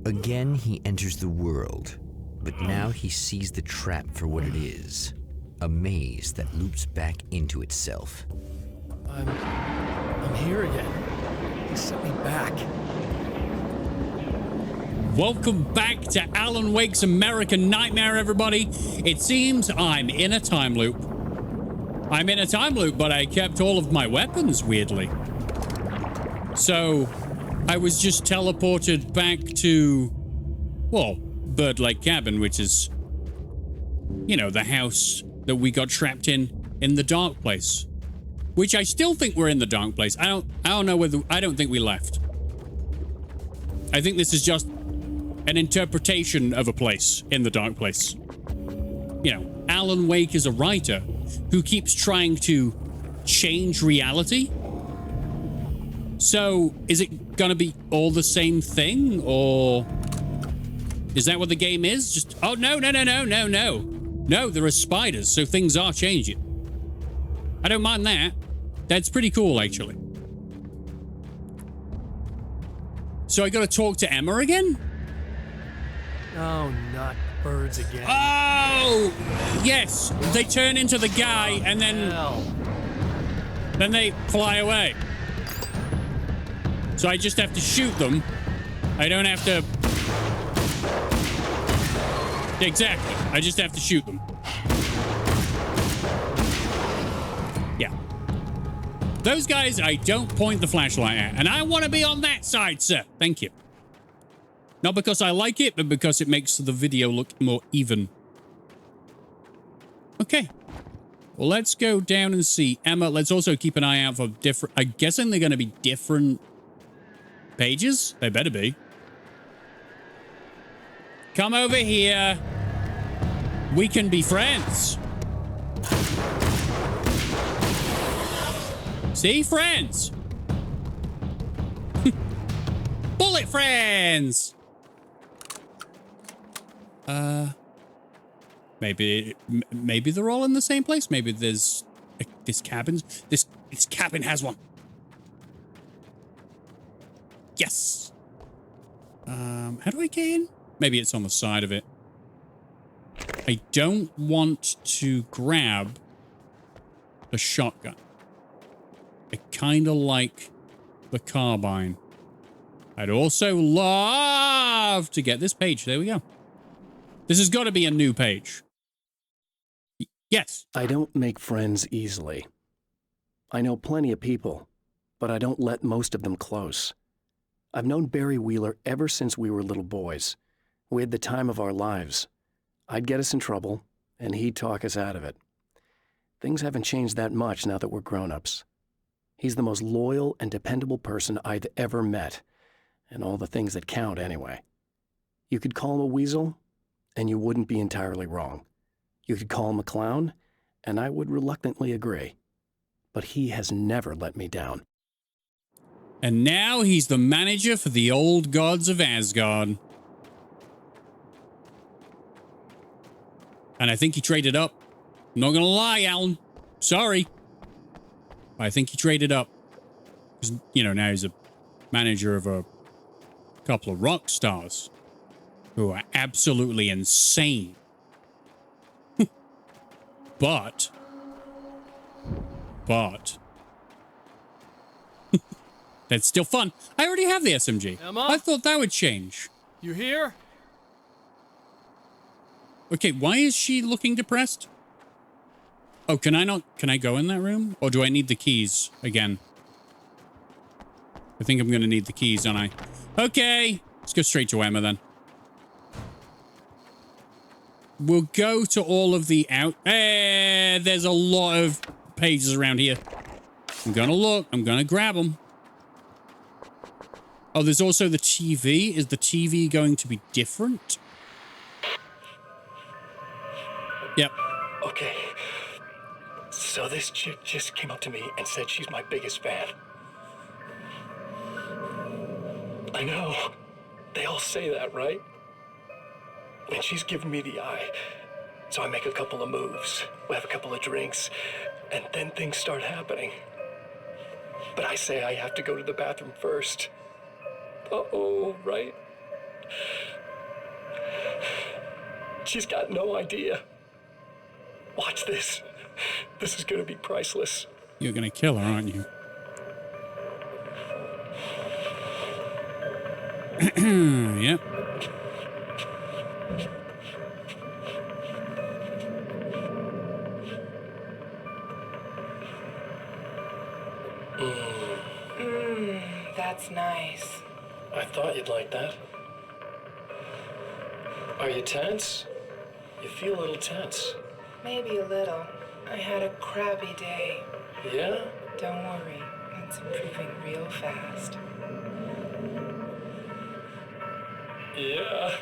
Again, he enters the world, but now he sees the trap for what it is. A maze that loops back into itself. I'm here again. He sent me back. Welcome back to Alan Wake's American Nightmare, everybody. It seems I'm in a time loop. I'm in a time loop, but I kept all of my weapons, weirdly. So, I was just teleported back to, well, Bird Lake Cabin, which is, you know, the house that we got trapped in the dark place. Which I still think we're in the dark place. I don't know whether, I don't think we left. I think this is just an interpretation of a place in the dark place. You know, Alan Wake is a writer who keeps trying to change reality. So, is it gonna be all the same thing, or is that what the game is? Just, oh, no. No, there are spiders, so things are changing. I don't mind that. That's pretty cool, actually. So I gotta talk to Emma again? Oh, not birds again. Oh, yes. They turn into the guy and then they fly away. So I just have to shoot them. I don't have to... Exactly. I just have to shoot them. Yeah. Those guys, I don't point the flashlight at. And I want to be on that side, sir. Thank you. Not because I like it, but because it makes the video look more even. Okay. Well, let's go down and see. Emma, let's also keep an eye out for different... I'm guessing they're going to be different pages? They better be. Come over here. We can be friends. See? Friends. Bullet friends. Maybe they're all in the same place. Maybe there's this cabin has one. Yes. How do I get in? Maybe it's on the side of it. I don't want to grab the shotgun. I kind of like the carbine. I'd also love to get this page. There we go. This has got to be a new page. Yes. I don't make friends easily. I know plenty of people, but I don't let most of them close. I've known Barry Wheeler ever since we were little boys. We had the time of our lives. I'd get us in trouble, and he'd talk us out of it. Things haven't changed that much now that we're grown-ups. He's the most loyal and dependable person I've ever met, and all the things that count anyway. You could call him a weasel, and you wouldn't be entirely wrong. You could call him a clown, and I would reluctantly agree. But he has never let me down. And now he's the manager for the old gods of Asgard. And I think he traded up. I'm not gonna lie, Alan. Sorry. I think he traded up. Because, you know, now he's a manager of a couple of rock stars who are absolutely insane. But that's still fun. I already have the SMG. Emma? I thought that would change. You here? Okay, why is she looking depressed? Oh, can I go in that room? Or do I need the keys again? I think I'm gonna need the keys, don't I? Okay, let's go straight to Emma then. We'll go to all of the out... there's a lot of pages around here. I'm gonna look. I'm gonna grab them. Oh, there's also the TV. Is the TV going to be different? Yep. Okay. So this chick just came up to me and said she's my biggest fan. I know. They all say that, right? And she's giving me the eye. So I make a couple of moves. We have a couple of drinks. And then things start happening. But I say I have to go to the bathroom first. Uh-oh, right? She's got no idea. Watch this. This is gonna be priceless. You're gonna kill her, aren't you? Yep. That's nice. I thought you'd like that. Are you tense? You feel a little tense. Maybe a little. I had a crappy day. Yeah? Don't worry, it's improving real fast. Yeah.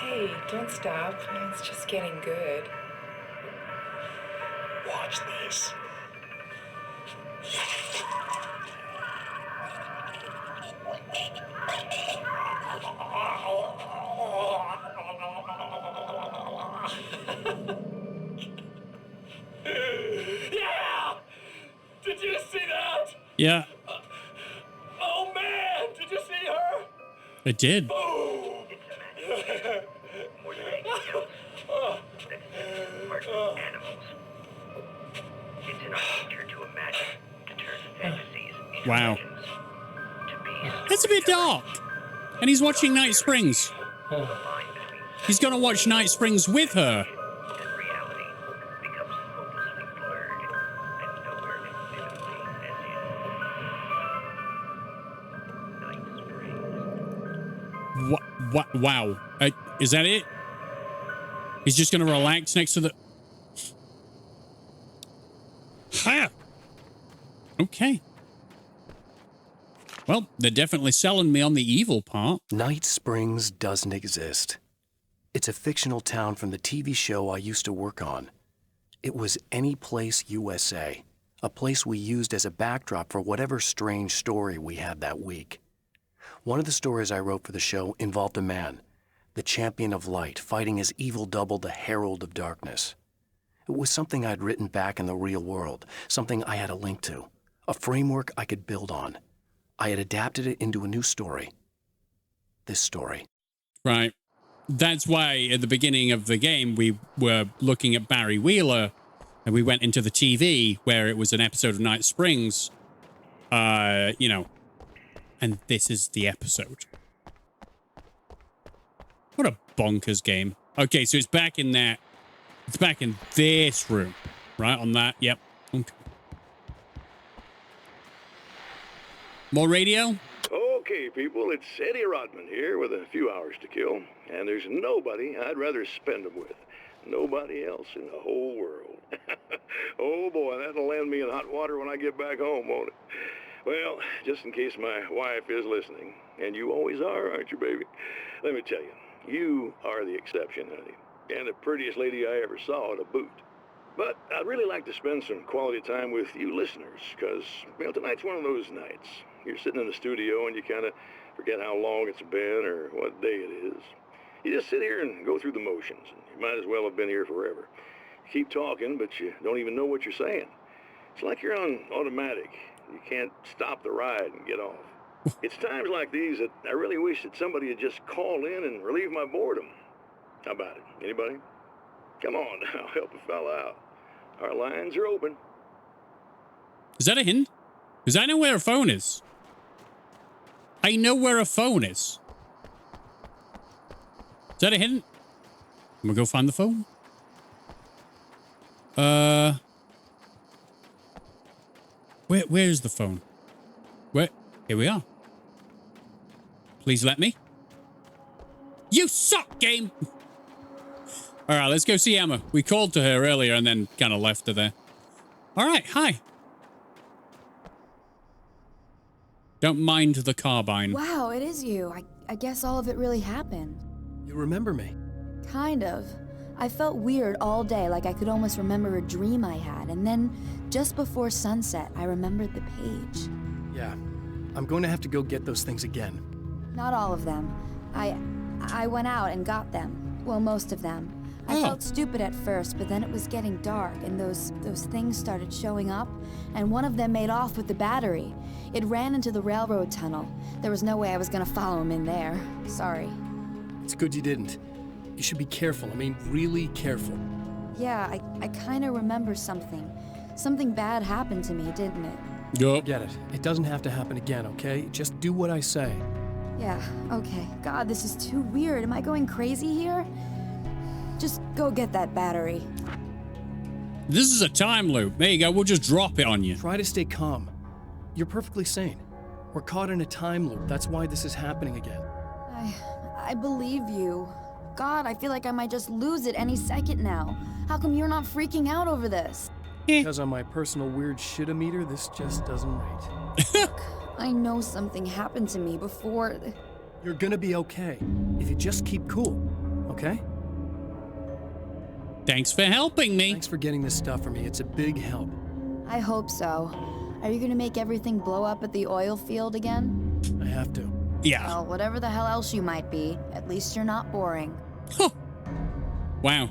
Hey, don't stop. It's just getting good. Watch this. Yeah! Did you see that? Yeah, Oh man! Did you see her? it did. Boom! More than anything else, that is part animals. It's in our nature to imagine, to turn fantasies into Wow. legends, to be That's a bit dark. And he's watching Night Springs. the line between He's gonna watch Night Springs with her. and reality becomes hopelessly blurred, and nowhere can vividly as in Night Springs. Wow. Is that it? He's just gonna relax next to the... Ha! Okay. Well, they're definitely selling me on the evil part. Night Springs doesn't exist. It's a fictional town from the TV show I used to work on. It was Any Place USA, a place we used as a backdrop for whatever strange story we had that week. One of the stories I wrote for the show involved a man, the champion of light, fighting his evil double, the Herald of Darkness. It was something I'd written back in the real world, something I had a link to, a framework I could build on. I had adapted it into a new story. This story. Right. That's why at the beginning of the game, we were looking at Barry Wheeler and we went into the TV where it was an episode of Night Springs. You know, and this is the episode. What a bonkers game. Okay, so it's back in that. It's back in this room. Right on that. Yep. Okay. More radio? Okay, people, it's Eddie Rodman here with a few hours to kill, and there's nobody I'd rather spend them with. Nobody else in the whole world. Oh boy, that'll land me in hot water when I get back home, won't it? Well, just in case my wife is listening, and you always are, aren't you, baby? Let me tell you, you are the exception, honey, and the prettiest lady I ever saw to boot. But I'd really like to spend some quality time with you listeners, because, well, tonight's one of those nights. You're sitting in the studio and you kind of forget how long it's been or what day it is. You just sit here and go through the motions, and you might as well have been here forever. You keep talking, but you don't even know what you're saying. It's like you're on automatic. You can't stop the ride and get off. It's times like these that I really wish that somebody would just call in and relieve my boredom. How about it? Anybody? Come on now, help a fella out. Our lines are open. Is that a hint? Because I know where a phone is. I know where a phone is. Is that a hint? I'm gonna go find the phone. Where's the phone? Where? Here we are. Please let me. You suck, game! All right, let's go see Emma. We called to her earlier and then kind of left her there. All right, hi. Don't mind the carbine. Wow, it is you. I guess all of it really happened. You remember me? Kind of. I felt weird all day, like I could almost remember a dream I had, and then just before sunset, I remembered the page. Yeah. I'm going to have to go get those things again. Not all of them. I went out and got them. Well, most of them. I felt stupid at first, but then it was getting dark, and those things started showing up, and one of them made off with the battery. It ran into the railroad tunnel. There was no way I was gonna follow him in there. Sorry. It's good you didn't. You should be careful. I mean, really careful. Yeah, I kinda remember something. Something bad happened to me, didn't it? Yup. Get it. It doesn't have to happen again, okay? Just do what I say. Yeah, okay. God, this is too weird. Am I going crazy here? Just go get that battery. This is a time loop. There you go. We'll just drop it on you. Try to stay calm. You're perfectly sane. We're caught in a time loop. That's why this is happening again. I believe you. God, I feel like I might just lose it any second now. How come you're not freaking out over this? Because on my personal weird shit-o-meter, this just doesn't rate. I know something happened to me before. You're gonna be okay. If you just keep cool, okay? Thanks for helping me. Thanks for getting this stuff for me. It's a big help. I hope so. Are you gonna make everything blow up at the oil field again? I have to. Yeah. Well, whatever the hell else you might be, at least you're not boring. Huh. Wow.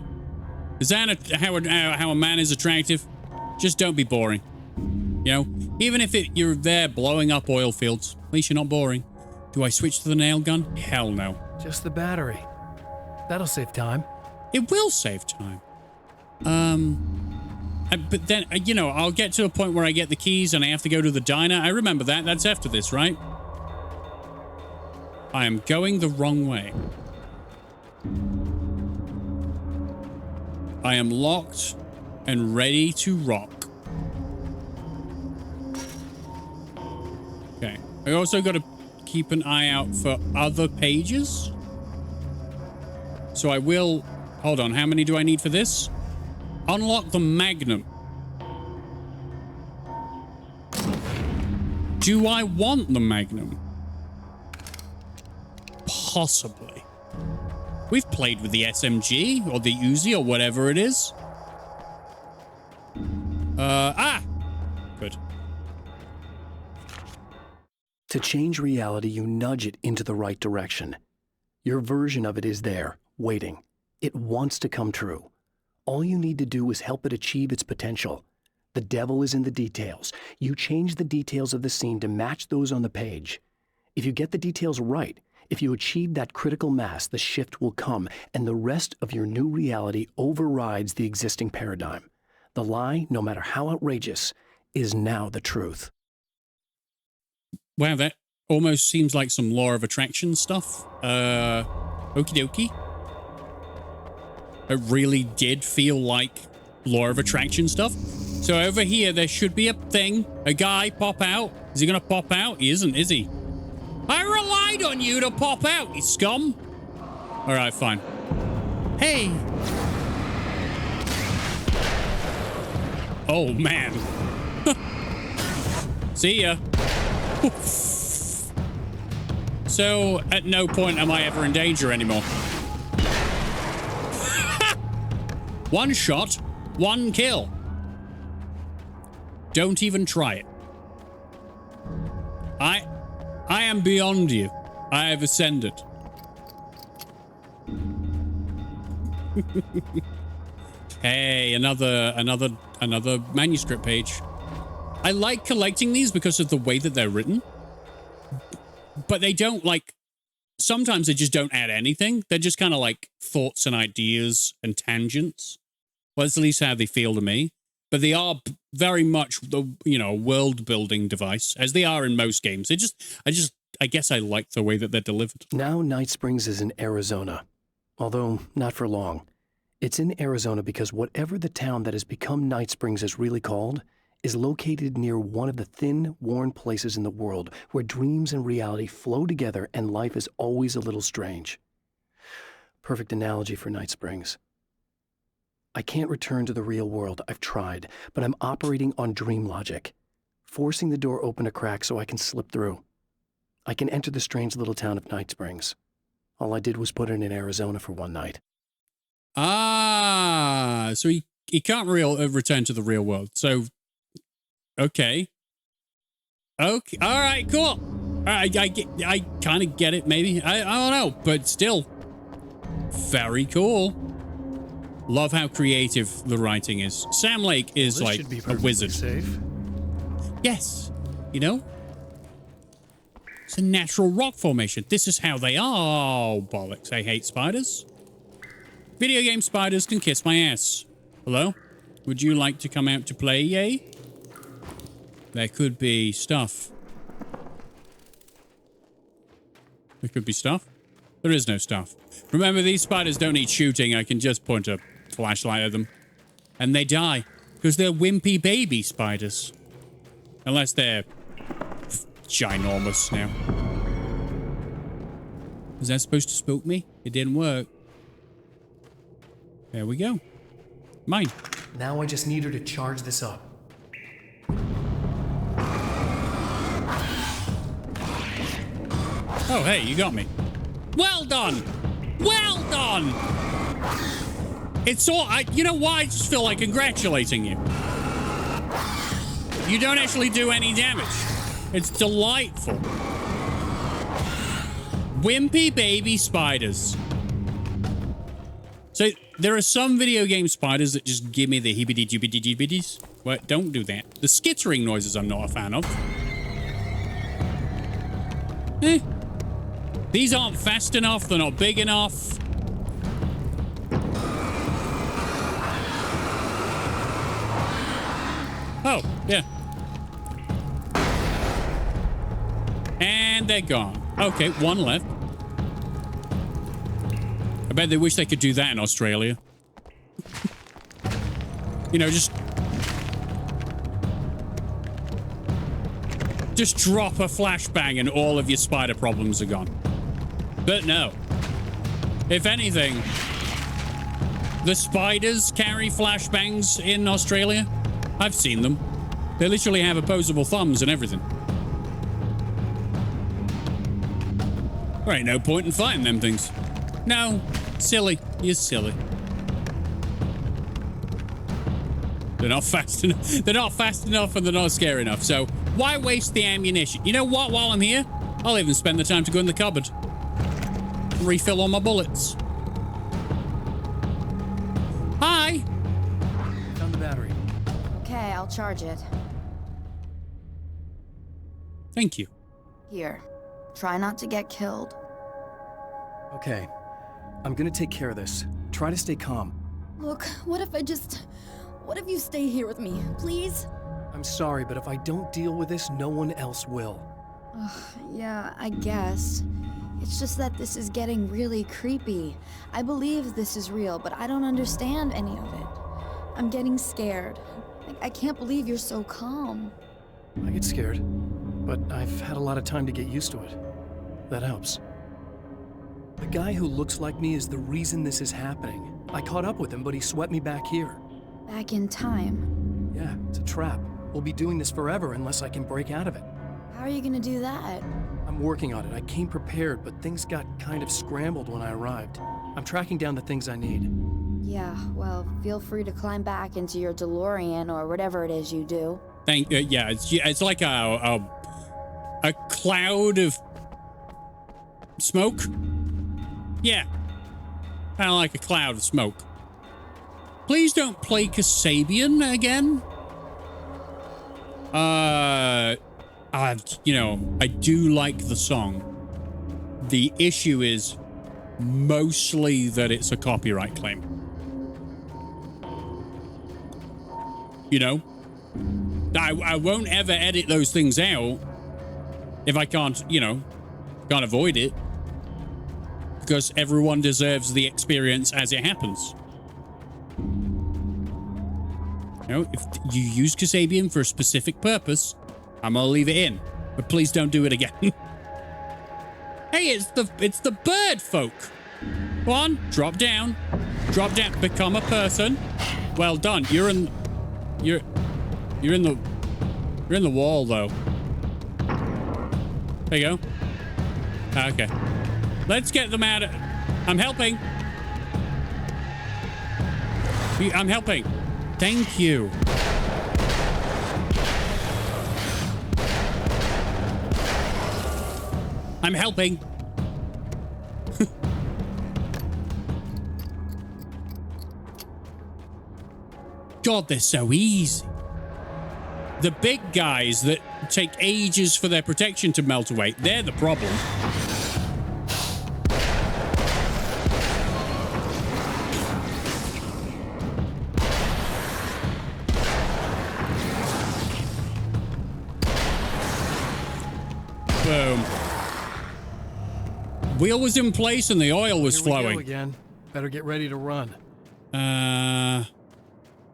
Is that how a man is attractive? Just don't be boring. You know, even if you're there blowing up oil fields, at least you're not boring. Do I switch to the nail gun? Hell no. Just the battery. That'll save time. It will save time. But then, you know, I'll get to a point where I get the keys and I have to go to the diner. I remember that. That's after this, right? I am going the wrong way. I am locked and ready to rock. Okay. I also got to keep an eye out for other pages. So I will... Hold on. How many do I need for this? Unlock the Magnum. Do I want the Magnum? Possibly. We've played with the SMG or the Uzi or whatever it is. Good. To change reality, you nudge it into the right direction. Your version of it is there, waiting. It wants to come true. All you need to do is help it achieve its potential. The devil is in the details. You change the details of the scene to match those on the page. If you get the details right, if you achieve that critical mass, the shift will come, and the rest of your new reality overrides the existing paradigm. The lie, no matter how outrageous, is now the truth. Wow, that almost seems like some law of attraction stuff. Okie dokie. It really did feel like law of attraction stuff. So over here, there should be a thing. A guy pop out. Is he going to pop out? He isn't, is he? I relied on you to pop out, you scum. All right, fine. Hey. Oh, man. See ya. So, at no point am I ever in danger anymore. One shot, one kill. Don't even try it. I am beyond you. I have ascended. Hey, another manuscript page. I like collecting these because of the way that they're written. But they don't, like, sometimes they just don't add anything. They're just kind of like thoughts and ideas and tangents. Well, that's at least how they feel to me. But they are very much the, you know, world building device, as they are in most games. I guess I like the way that they're delivered. Now Night Springs is in Arizona, although not for long. It's in Arizona because whatever the town that has become Night Springs is really called is located near one of the thin, worn places in the world where dreams and reality flow together and life is always a little strange. Perfect analogy for Night Springs. I can't return to the real world. I've tried, but I'm operating on dream logic, forcing the door open a crack so I can slip through. I can enter the strange little town of Night Springs. All I did was put it in Arizona for one night. Ah, so he can't return to the real world. So, okay. Okay, all right, cool. All right, I kind of get it, maybe. I don't know, but still, very cool. Love how creative the writing is. Sam Lake is This like should be a perfectly wizard. safe. Yes. You know? It's a natural rock formation. This is how they are. Oh, bollocks. I hate spiders. Video game spiders can kiss my ass. Hello? Would you like to come out to play, yay? There could be stuff. There could be stuff. There is no stuff. Remember, these spiders don't need shooting. I can just point a flashlight at them. And they die. Because they're wimpy baby spiders. Unless they're ginormous now. Was that supposed to spook me? It didn't work. There we go. Mine. Now I just need her to charge this up. Oh, hey, you got me. Well done. Well done. It's all... you know why? I just feel like congratulating you. You don't actually do any damage. It's delightful. Wimpy baby spiders. So, there are some video game spiders that just give me the hibbity-jibbity-jibbities. Well, don't do that. The skittering noises I'm not a fan of. These aren't fast enough. They're not big enough. Oh, yeah. And they're gone. Okay, one left. I bet they wish they could do that in Australia. You know, just drop a flashbang and all of your spider problems are gone. But no. If anything, the spiders carry flashbangs in Australia. I've seen them. They literally have opposable thumbs and everything. There ain't no point in fighting them things. No. Silly. You're silly. They're not fast enough. They're not fast enough and they're not scary enough. So why waste the ammunition? You know what? While I'm here, I'll even spend the time to go in the cupboard. Refill all my bullets. Hi. Found the battery. Okay, I'll charge it. Thank you. Here. Try not to get killed. Okay. I'm gonna take care of this. Try to stay calm. Look, what if you stay here with me, please? I'm sorry, but if I don't deal with this, no one else will. Yeah, I guess. It's just that this is getting really creepy. I believe this is real, but I don't understand any of it. I'm getting scared. I can't believe you're so calm. I get scared, but I've had a lot of time to get used to it. That helps. The guy who looks like me is the reason this is happening. I caught up with him, but he swept me back here. Back in time. Yeah, it's a trap. We'll be doing this forever unless I can break out of it. How are you gonna do that? I'm working on it. I came prepared, but things got kind of scrambled when I arrived. I'm tracking down the things I need. Yeah, well, feel free to climb back into your DeLorean or whatever it is you do. Yeah, it's like a cloud of smoke. Yeah, kind of like a cloud of smoke. Please don't play Kasabian again. I do like the song. The issue is mostly that it's a copyright claim. You know? I won't ever edit those things out if I can't avoid it. Because everyone deserves the experience as it happens. You know, if you use Kasabian for a specific purpose, I'm gonna leave it in. But please don't do it again. Hey, it's the bird folk. Go on, drop down. Drop down. Become a person. Well done. You're in the wall though. There you go. Okay. Let's get them out of... I'm helping. I'm helping. Thank you. I'm helping. God, they're so easy. The big guys that take ages for their protection to melt away, they're the problem. Boom. Wheel was in place and the oil was Here we go flowing. again. Better get ready to run.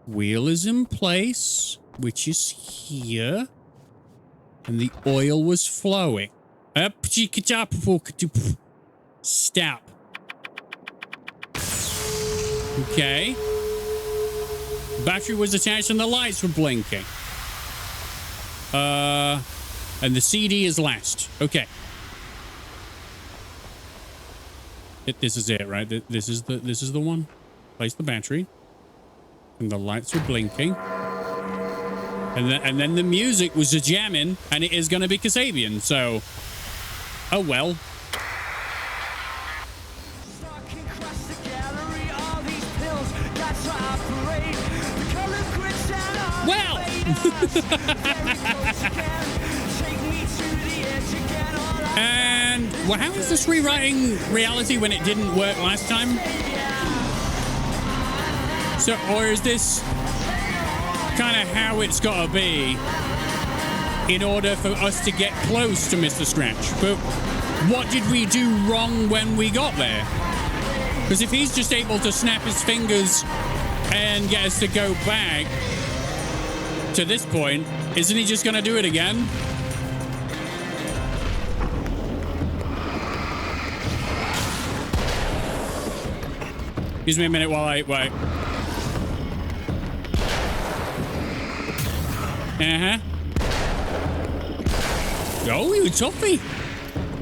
Wheel is in place, which is here. And the oil was flowing. Stop. Okay. Battery was attached and the lights were blinking. And the CD is last. Okay. This is it, right? This is the one. Place the battery. And the lights were blinking. And then the music was a jamming, and it is going to be Kasabian, so... Oh, well. Well! And well, how is this rewriting reality when it didn't work last time? So, or is this kind of how it's got to be in order for us to get close to Mr. Scratch? But what did we do wrong when we got there? Because if he's just able to snap his fingers and get us to go back to this point, isn't he just going to do it again? Excuse me a minute while I wait. Oh, you toughie.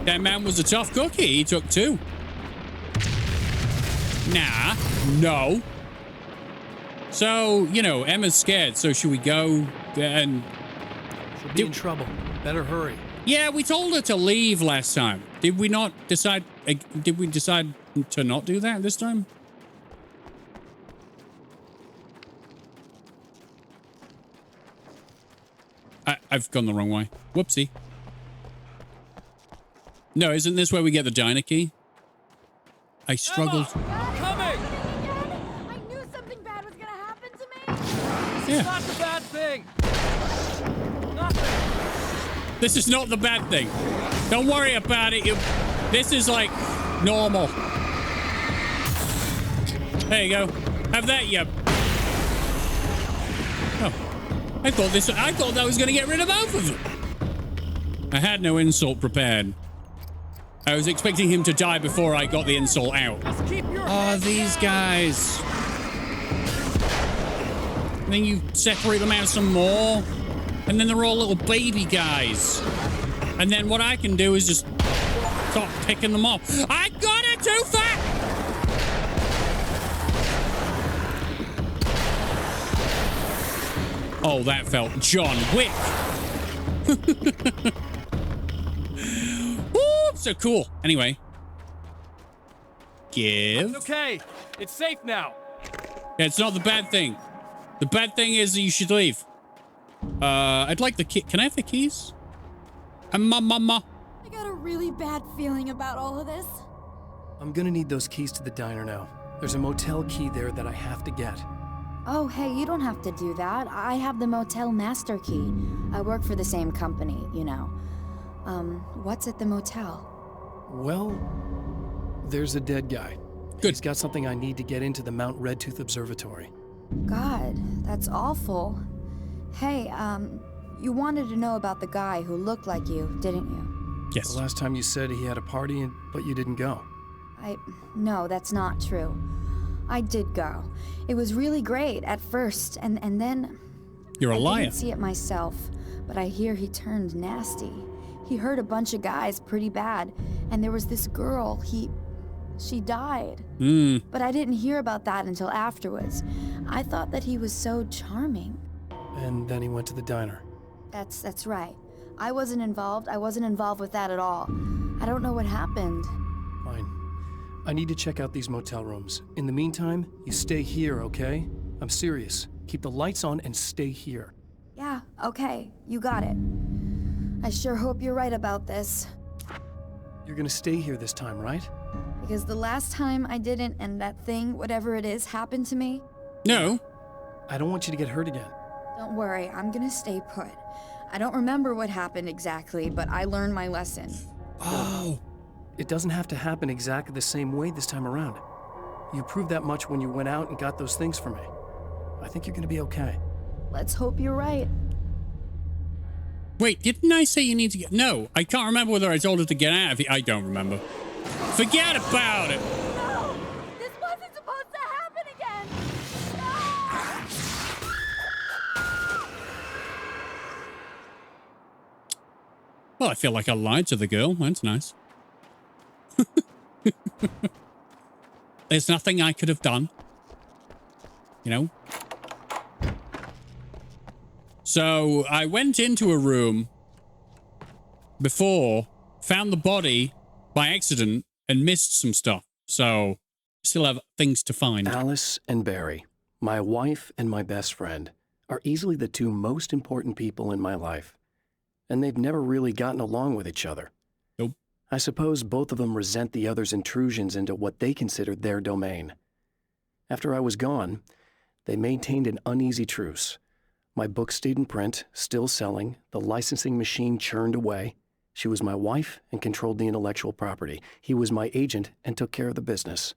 That man was a tough cookie. He took 2. Nah, no. So, you know, Emma's scared. So should we go and... She'll be in trouble. Better hurry. Yeah, we told her to leave last time. Did we not decide... Did we decide to not do that this time? I've gone the wrong way. Whoopsie. No, isn't this where we get the diner key? I struggled. I'm coming! I knew something bad was gonna happen to me. Yeah. Not the bad thing. Nothing. This is not the bad thing. Don't worry about it. This is like normal. There you go. Have that, you. Oh. I thought that was going to get rid of both of them. I had no insult prepared. I was expecting him to die before I got the insult out. Oh, these guys. And then you separate them out some more. And then they're all little baby guys. And then what I can do is just start picking them off. I got it too fast! Oh, that felt John Wick. Woo, so cool. Anyway. Give. It's okay. It's safe now. Yeah, it's not the bad thing. The bad thing is that you should leave. I'd like the key. Can I have the keys? Mama. I got a really bad feeling about all of this. I'm gonna need those keys to the diner now. There's a motel key there that I have to get. Oh, hey, you don't have to do that. I have the motel master key. I work for the same company, you know. What's at the motel? Well, there's a dead guy. Good. He's got something I need to get into the Mount Redtooth Observatory. God, that's awful. Hey, you wanted to know about the guy who looked like you, didn't you? Yes. The last time you said he had a party, but you didn't go. No, that's not true. I did go. It was really great at first, and then... You're a liar. I didn't see it myself, but I hear he turned nasty. He hurt a bunch of guys pretty bad, and there was this girl, she died. But I didn't hear about that until afterwards. I thought that he was so charming. And then he went to the diner. That's right. I wasn't involved. I wasn't involved with that at all. I don't know what happened. Fine. I need to check out these motel rooms. In the meantime, you stay here, okay? I'm serious. Keep the lights on and stay here. Yeah, okay, you got it. I sure hope you're right about this. You're gonna stay here this time, right? Because the last time I didn't, and that thing, whatever it is, happened to me. No. I don't want you to get hurt again. Don't worry, I'm gonna stay put. I don't remember what happened exactly, but I learned my lesson. Oh. It doesn't have to happen exactly the same way this time around. You proved that much when you went out and got those things for me. I think you're gonna be okay. Let's hope you're right. Wait, didn't I say you need to get... No, I can't remember whether I told her to get out of here. I don't remember. Forget about it. No! This wasn't supposed to happen again! No! Well, I feel like I lied to the girl. That's nice. There's nothing I could have done. You know? So I went into a room before, found the body by accident, and missed some stuff. So still have things to find. Alice and Barry, my wife and my best friend, are easily the two most important people in my life. And they've never really gotten along with each other. Nope. I suppose both of them resent the other's intrusions into what they considered their domain. After I was gone, they maintained an uneasy truce. My book stayed in print, still selling, the licensing machine churned away. She was my wife and controlled the intellectual property. He was my agent and took care of the business.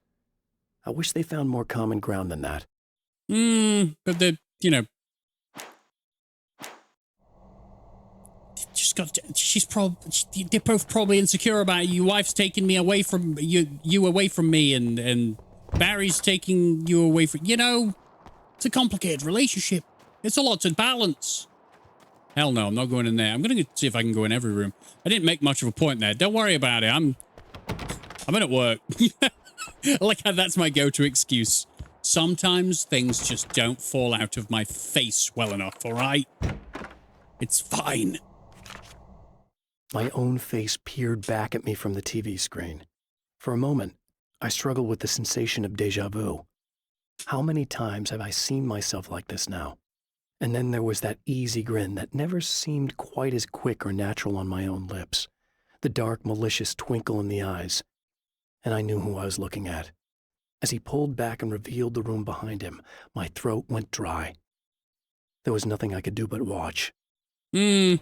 I wish they found more common ground than that. But they're, you know... they're both probably insecure about it. Your wife's taking me away from... You away from me, and Barry's taking you away from... You know, it's a complicated relationship. It's a lot to balance. Hell no, I'm not going in there. I'm going to see if I can go in every room. I didn't make much of a point there. Don't worry about it. I'm in at work. Like how that's my go-to excuse. Sometimes things just don't fall out of my face well enough, all right? It's fine. My own face peered back at me from the TV screen. For a moment, I struggled with the sensation of déjà vu. How many times have I seen myself like this now? And then there was that easy grin that never seemed quite as quick or natural on my own lips, the dark, malicious twinkle in the eyes. And I knew who I was looking at. As he pulled back and revealed the room behind him, my throat went dry. There was nothing I could do but watch. We've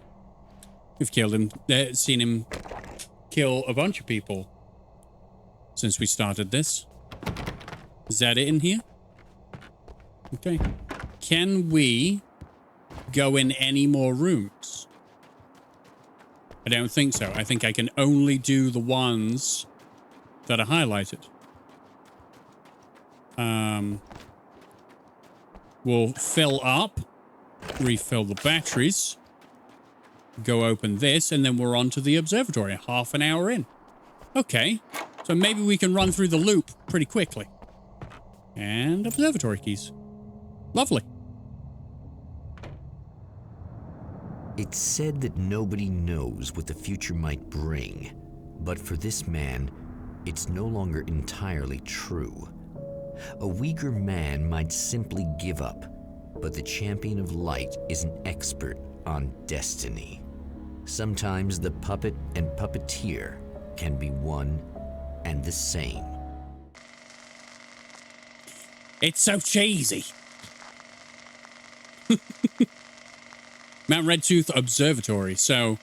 killed him. Seen him kill a bunch of people since we started this. Is that it in here? Okay. Can we go in any more rooms? I don't think so. I think I can only do the ones that are highlighted. We'll fill up, refill the batteries, go open this, and then we're on to the observatory, half an hour in. Okay, so maybe we can run through the loop pretty quickly. And observatory keys. Lovely. It's said that nobody knows what the future might bring, but for this man, it's no longer entirely true. A weaker man might simply give up, but the champion of light is an expert on destiny. Sometimes the puppet and puppeteer can be one and the same. It's so cheesy. Mount Redtooth Observatory. So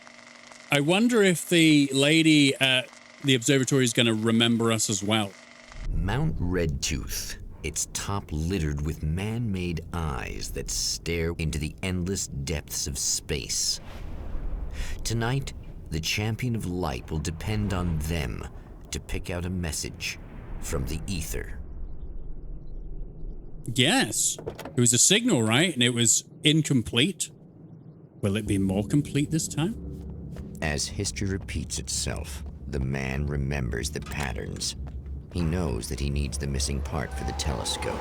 I wonder if the lady at the observatory is going to remember us as well. Mount Redtooth, its top littered with man-made eyes that stare into the endless depths of space. Tonight, the champion of light will depend on them to pick out a message from the ether. Yes. It was a signal, right? And it was incomplete. Will it be more complete this time? As history repeats itself, the man remembers the patterns. He knows that he needs the missing part for the telescope.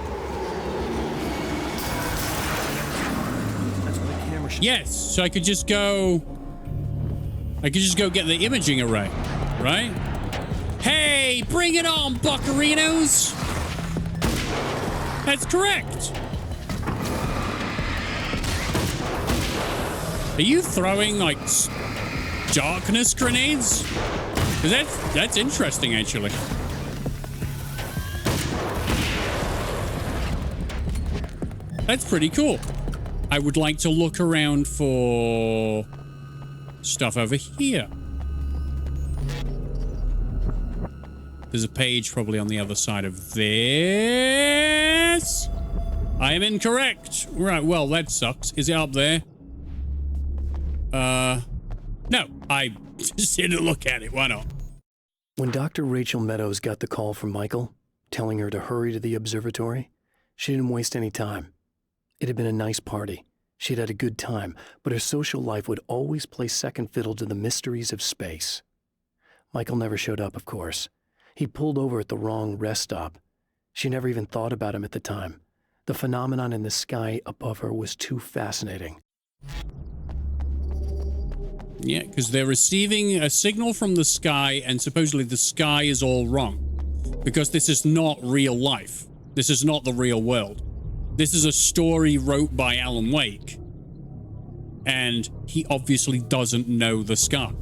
That's what the camera should... Yes, so I could just go get the imaging array, right? Hey, bring it on, buccarinos! That's correct. Are you throwing, like, darkness grenades? Because that's interesting, actually. That's pretty cool. I would like to look around for stuff over here. There's a page probably on the other side of this. I am incorrect. Right, well, that sucks. Is it up there? No. I just didn't look at it. Why not? When Dr. Rachel Meadows got the call from Michael, telling her to hurry to the observatory, she didn't waste any time. It had been a nice party. She'd had a good time, but her social life would always play second fiddle to the mysteries of space. Michael never showed up, of course. He pulled over at the wrong rest stop. She never even thought about him at the time. The phenomenon in the sky above her was too fascinating. Yeah, because they're receiving a signal from the sky, and supposedly the sky is all wrong. Because this is not real life. This is not the real world. This is a story wrote by Alan Wake. And he obviously doesn't know the sky.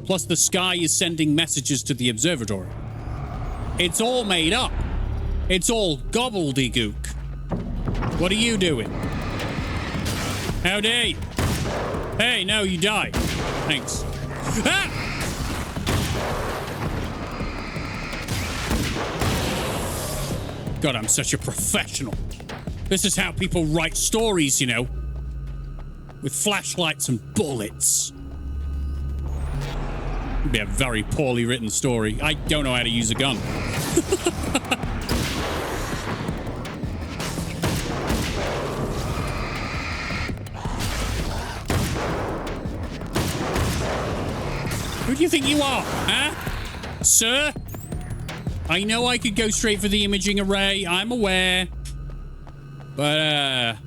Plus, the sky is sending messages to the observatory. It's all made up. It's all gobbledygook. What are you doing? How dare you? Hey, no, you die. Thanks. Ah! God, I'm such a professional. This is how people write stories, you know. With flashlights and bullets. It'd be a very poorly written story. I don't know how to use a gun. Who do you think you are, huh? Sir? I know I could go straight for the imaging array. I'm aware. But,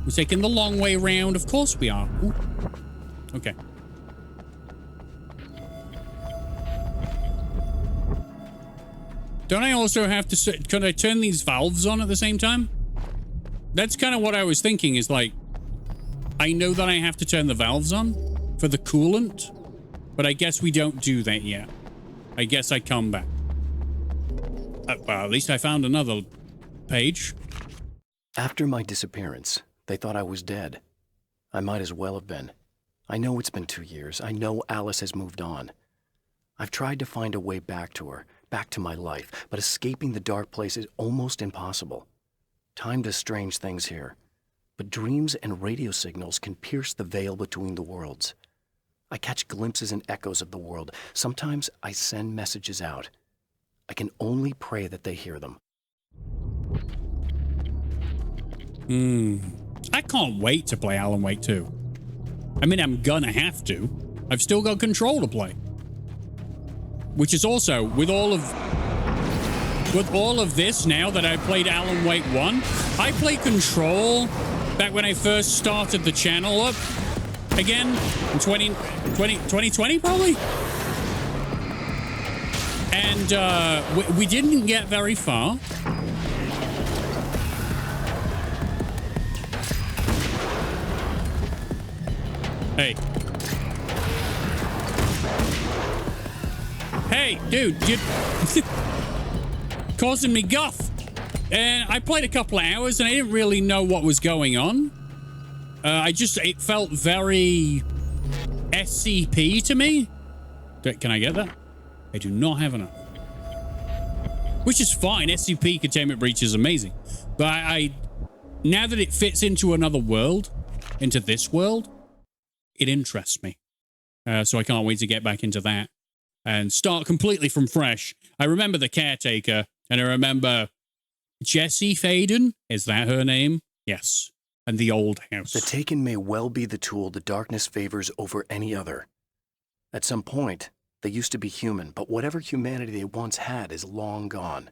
we're taking the long way round. Of course we are. Ooh. Okay. Don't I also have to... Can I turn these valves on at the same time? That's kind of what I was thinking, is like... I know that I have to turn the valves on for the coolant, but I guess we don't do that yet. I guess I come back. Well, at least I found another page. After my disappearance, they thought I was dead. I might as well have been. I know it's been 2 years. I know Alice has moved on. I've tried to find a way back to her, back to my life, but escaping the dark place is almost impossible. Time does strange things here, but dreams and radio signals can pierce the veil between the worlds. I catch glimpses and echoes of the world. Sometimes I send messages out. I can only pray that they hear them. I can't wait to play Alan Wake 2. I mean, I'm gonna have to. I've still got Control to play. Which is also, with all of this now that I've played Alan Wake 1, I played Control back when I first started the channel up. Again, in 2020 probably? And we didn't get very far. Hey. Hey, dude, you're causing me guff. And I played a couple of hours and I didn't really know what was going on. It felt very SCP to me. Can I get that? I do not have enough. Which is fine. SCP containment breach is amazing. But now that it fits into another world, into this world, it interests me. So I can't wait to get back into that and start completely from fresh. I remember the caretaker, and I remember Jessie Faden. Is that her name? Yes. And the old house. The Taken may well be the tool the darkness favors over any other. At some point, they used to be human, but whatever humanity they once had is long gone.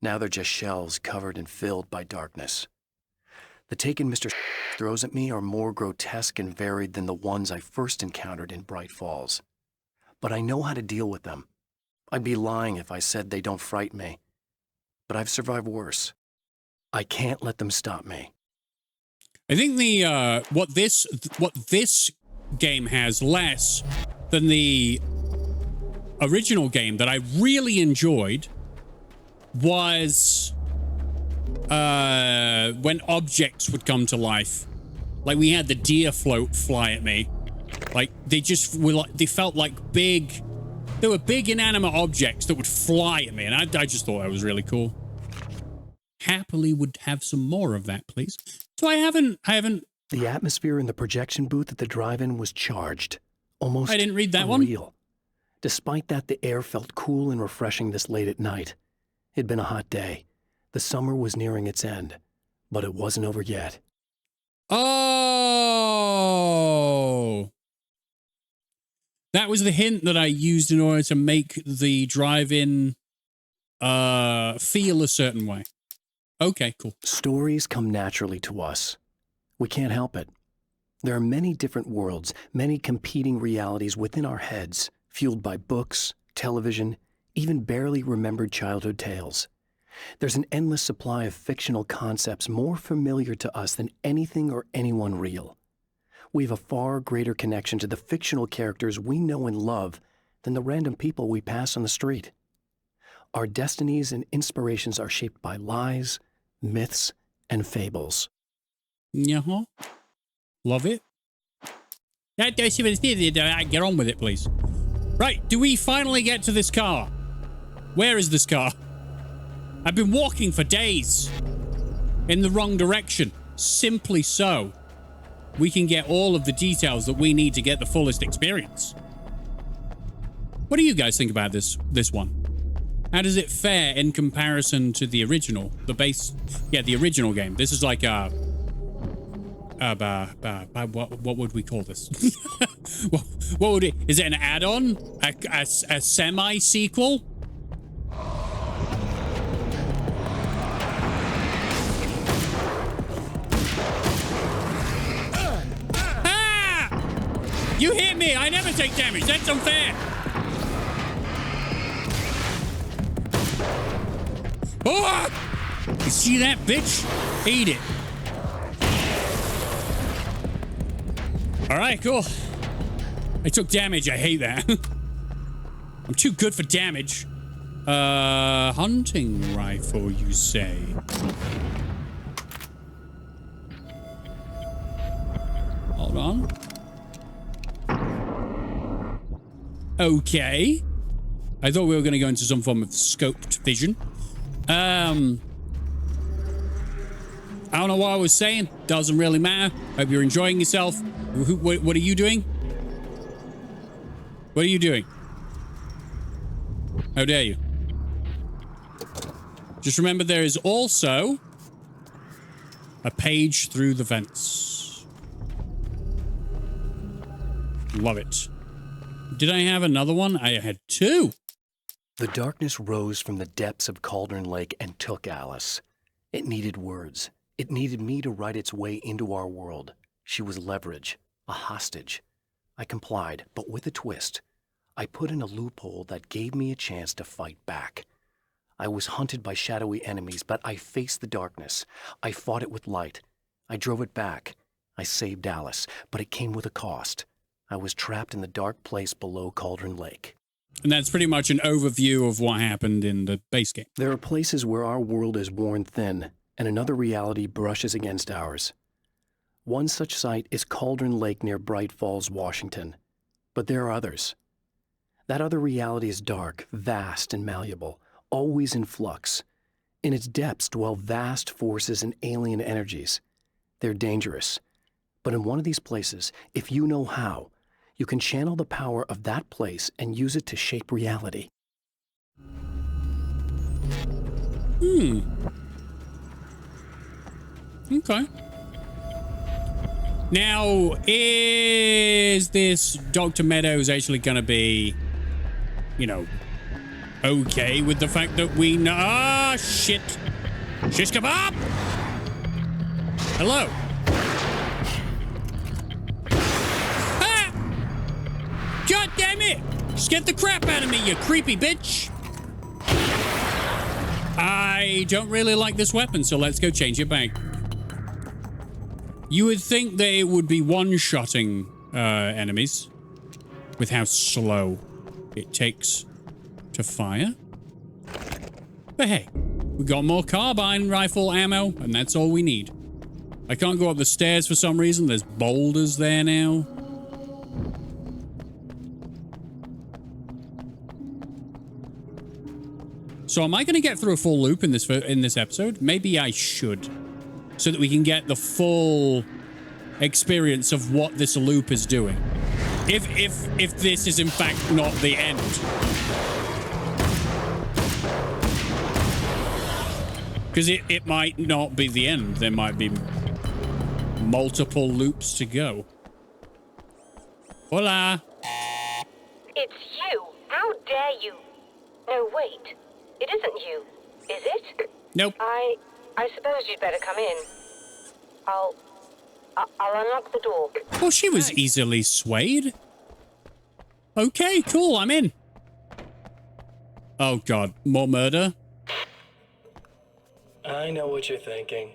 Now they're just shells covered and filled by darkness. The Taken Mr. throws at me are more grotesque and varied than the ones I first encountered in Bright Falls. But I know how to deal with them. I'd be lying if I said they don't frighten me. But I've survived worse. I can't let them stop me. I think the what this game has less than the original game that I really enjoyed was when objects would come to life. Like we had the deer float fly at me. Like they just were like, they felt like big, they were big inanimate objects that would fly at me, and I just thought that was really cool. Happily would have some more of that, please. So I haven't. The atmosphere in the projection booth at the drive-in was charged, almost I didn't read that unreal. one. Despite that, the air felt cool and refreshing this late at night. It'd been a hot day. The summer was nearing its end, but it wasn't over yet. Oh, that was the hint that I used in order to make the drive-in feel a certain way. Okay, cool. Stories come naturally to us. We can't help it. There are many different worlds, many competing realities within our heads, fueled by books, television, even barely remembered childhood tales. There's an endless supply of fictional concepts more familiar to us than anything or anyone real. We have a far greater connection to the fictional characters we know and love than the random people we pass on the street. Our destinies and inspirations are shaped by lies, myths, and fables. Yeah, love it. Get on with it, please. Right, do we finally get to this car? Where is this car? I've been walking for days in the wrong direction. Simply so we can get all of the details that we need to get the fullest experience. What do you guys think about this one? How does it fare in comparison to the original, the original game? This is like a what would we call this? what would it? Is it an add-on? A semi-sequel? You hit me! I never take damage! That's unfair! Oh! You see that, bitch? Eat it. Alright, cool. I took damage. I hate that. I'm too good for damage. Hunting rifle, you say? Hold on. Okay. I thought we were going to go into some form of scoped vision. I don't know what I was saying. Doesn't really matter. Hope you're enjoying yourself. What are you doing? What are you doing? How dare you? Just remember there is also a page through the vents. Love it. Did I have another one? I had two. The darkness rose from the depths of Cauldron Lake and took Alice. It needed words. It needed me to write its way into our world. She was leverage, a hostage. I complied, but with a twist. I put in a loophole that gave me a chance to fight back. I was hunted by shadowy enemies, but I faced the darkness. I fought it with light. I drove it back. I saved Alice, but it came with a cost. I was trapped in the dark place below Cauldron Lake. And that's pretty much an overview of what happened in the base game. There are places where our world is worn thin, and another reality brushes against ours. One such site is Cauldron Lake near Bright Falls, Washington. But there are others. That other reality is dark, vast, and malleable, always in flux. In its depths dwell vast forces and alien energies. They're dangerous. But in one of these places, if you know how, you can channel the power of that place and use it to shape reality. Okay. Now, is this Dr. Meadows actually going to be, you know, okay with the fact that we know... Ah, shit. Shish kebab! Hello. Ah! God damn it! Just get the crap out of me, you creepy bitch! I don't really like this weapon, so let's go change it back. You would think that it would be one-shotting enemies with how slow it takes to fire. But hey, we got more carbine rifle ammo, and that's all we need. I can't go up the stairs for some reason. There's boulders there now. So am I going to get through a full loop in this episode? Maybe I should, so that we can get the full experience of what this loop is doing. If this is in fact not the end. Because it might not be the end. There might be multiple loops to go. Hola. It's you. How dare you? No, wait. It isn't you, is it? Nope. I suppose you'd better come in. I'll unlock the door. Oh, she was easily swayed. Okay, cool, I'm in. Oh god, more murder? I know what you're thinking.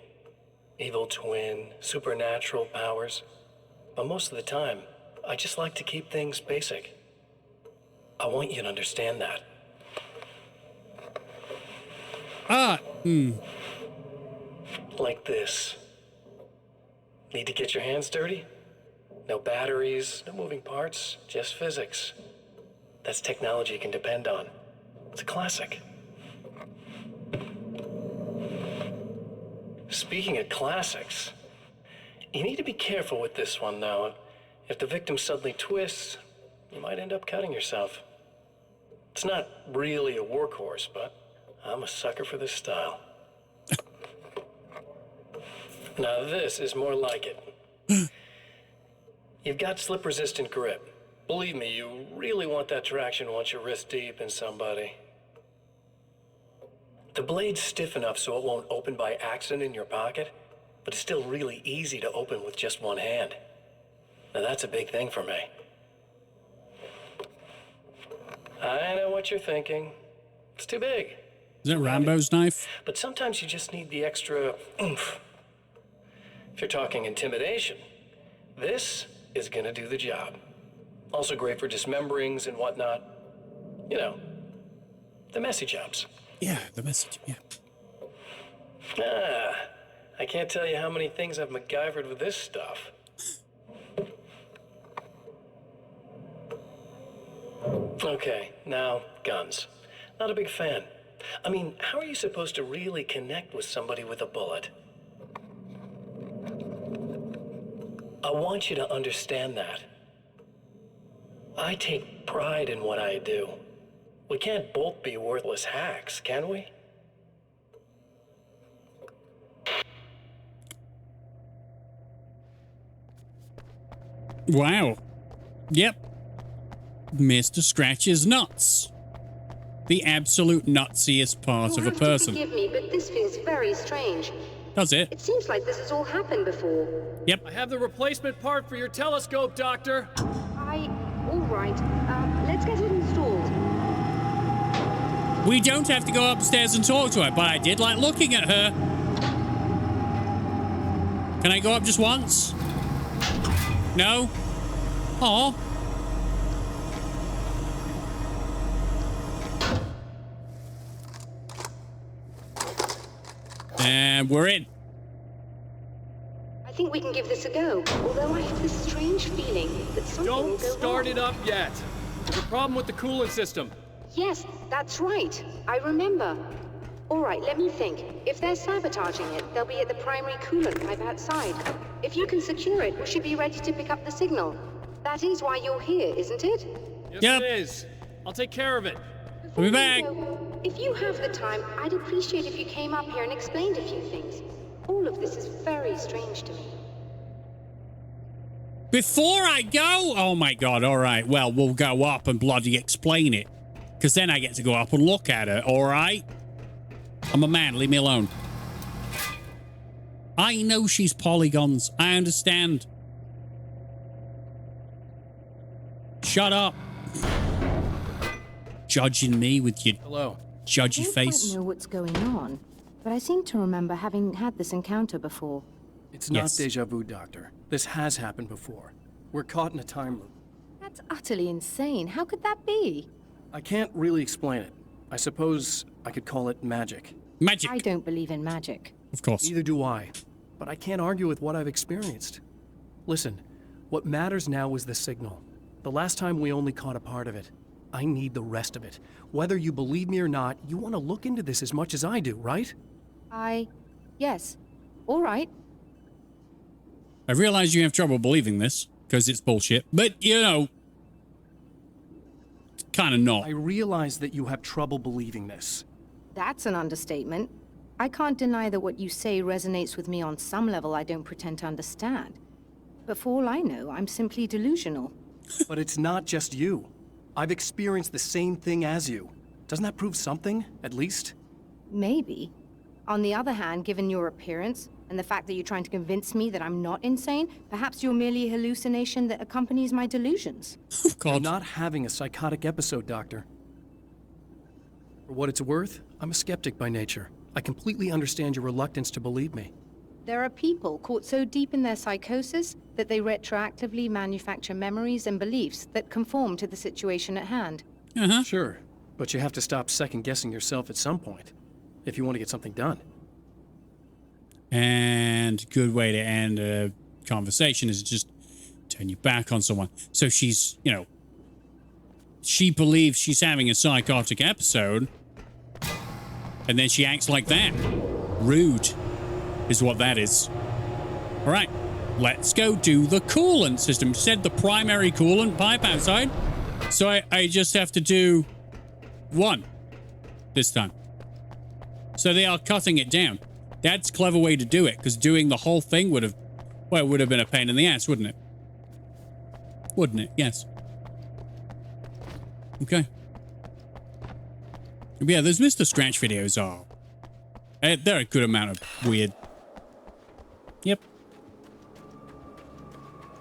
Evil twin, supernatural powers. But most of the time, I just like to keep things basic. I want you to understand that. Like this. Need to get your hands dirty? No batteries, no moving parts, just physics. That's technology you can depend on. It's a classic. Speaking of classics, you need to be careful with this one, though. If the victim suddenly twists, you might end up cutting yourself. It's not really a workhorse, but I'm a sucker for this style. Now this is more like it. You've got slip-resistant grip. Believe me, you really want that traction once you're wrist deep in somebody. The blade's stiff enough so it won't open by accident in your pocket, but it's still really easy to open with just one hand. Now that's a big thing for me. I know what you're thinking. It's too big. Is that Rambo's knife? But sometimes you just need the extra oomph. If you're talking intimidation, this is gonna do the job. Also great for dismemberings and whatnot. You know, the messy jobs. Yeah, the message, yeah. I can't tell you how many things I've MacGyvered with this stuff. Okay, now, guns. Not a big fan. I mean, how are you supposed to really connect with somebody with a bullet? I want you to understand that. I take pride in what I do. We can't both be worthless hacks, can we? Wow. Yep. Mr. Scratch's nuts. The absolute nutsiest part of a person. Forgive me, but this feels very strange. Does it? It seems like this has all happened before. Yep. I have the replacement part for your telescope, Doctor. All right. Let's get it installed. We don't have to go upstairs and talk to her, but I did like looking at her. Can I go up just once? No? Aw. And we're in. I think we can give this a go, although I have this strange feeling that something will Don't go start wrong. it up yet. There's a problem with the coolant system. Yes, that's right. I remember. All right, let me think. If they're sabotaging it, they'll be at the primary coolant pipe outside. If you can secure it, we should be ready to pick up the signal. That is why you're here, isn't it? Yes, Yep. it is. I'll take care of it. We'll be back. If you have the time, I'd appreciate if you came up here and explained a few things. All of this is very strange to me. Before I go? Oh my god, alright. Well, we'll go up and bloody explain it. Because then I get to go up and look at her, alright? I'm a man, leave me alone. I know she's polygons. I understand. Shut up. Judging me with your judgy I don't face. quite know what's going on, but I seem to remember having had this encounter before. It's not Yes. deja vu, Doctor. This has happened before. We're caught in a time loop. That's utterly insane. How could that be? I can't really explain it. I suppose I could call it magic. Magic. I don't believe in magic. Of course. Neither do I. But I can't argue with what I've experienced. Listen, what matters now is the signal. The last time we only caught a part of it. I need the rest of it. Whether you believe me or not, you want to look into this as much as I do, right? Yes. All right. I realize you have trouble believing this, because it's bullshit, but, you know, kind of not. I realize that you have trouble believing this. That's an understatement. I can't deny that what you say resonates with me on some level I don't pretend to understand. But for all I know, I'm simply delusional. But it's not just you. I've experienced the same thing as you. Doesn't that prove something, at least? Maybe. On the other hand, given your appearance, and the fact that you're trying to convince me that I'm not insane, perhaps you're merely a hallucination that accompanies my delusions. God. I'm not having a psychotic episode, Doctor. For what it's worth, I'm a skeptic by nature. I completely understand your reluctance to believe me. There are people caught so deep in their psychosis that they retroactively manufacture memories and beliefs that conform to the situation at hand. Uh-huh. Sure, but you have to stop second-guessing yourself at some point, if you want to get something done. And good way to end a conversation is just turn your back on someone. So she's, you know, she believes she's having a psychotic episode, and then she acts like that. Rude is what that is. All right, let's go do the coolant system. Said the primary coolant pipe outside. So I just have to do one this time. So they are cutting it down. That's a clever way to do it, because doing the whole thing would have, well, it would have been a pain in the ass, wouldn't it? Wouldn't it? Yes. Okay. Yeah, those Mr. Scratch videos are, they're a good amount of weird. Yep.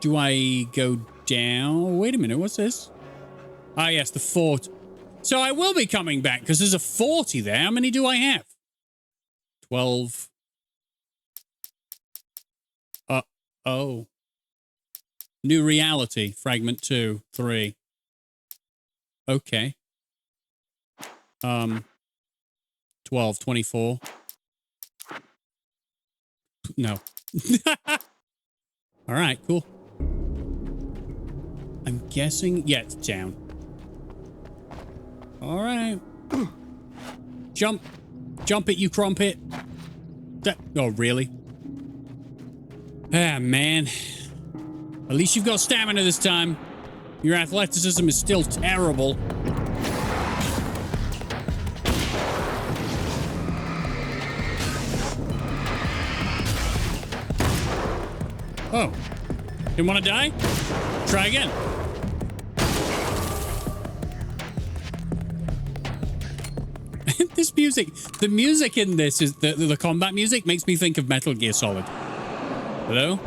Do I go down? Wait a minute, what's this? Ah, yes, the fort. So I will be coming back, because there's a 40 there. How many do I have? 12. Oh. New reality, fragment 2, 3. Okay. 12, 24. No. All right, cool. I'm guessing, yeah, it's down. All right. Jump. Jump it, you crumpet. Oh, really? Ah, man. At least you've got stamina this time. Your athleticism is still terrible. Oh. Didn't want to die? Try again. This music, the music in this is the combat music makes me think of Metal Gear Solid. Hello?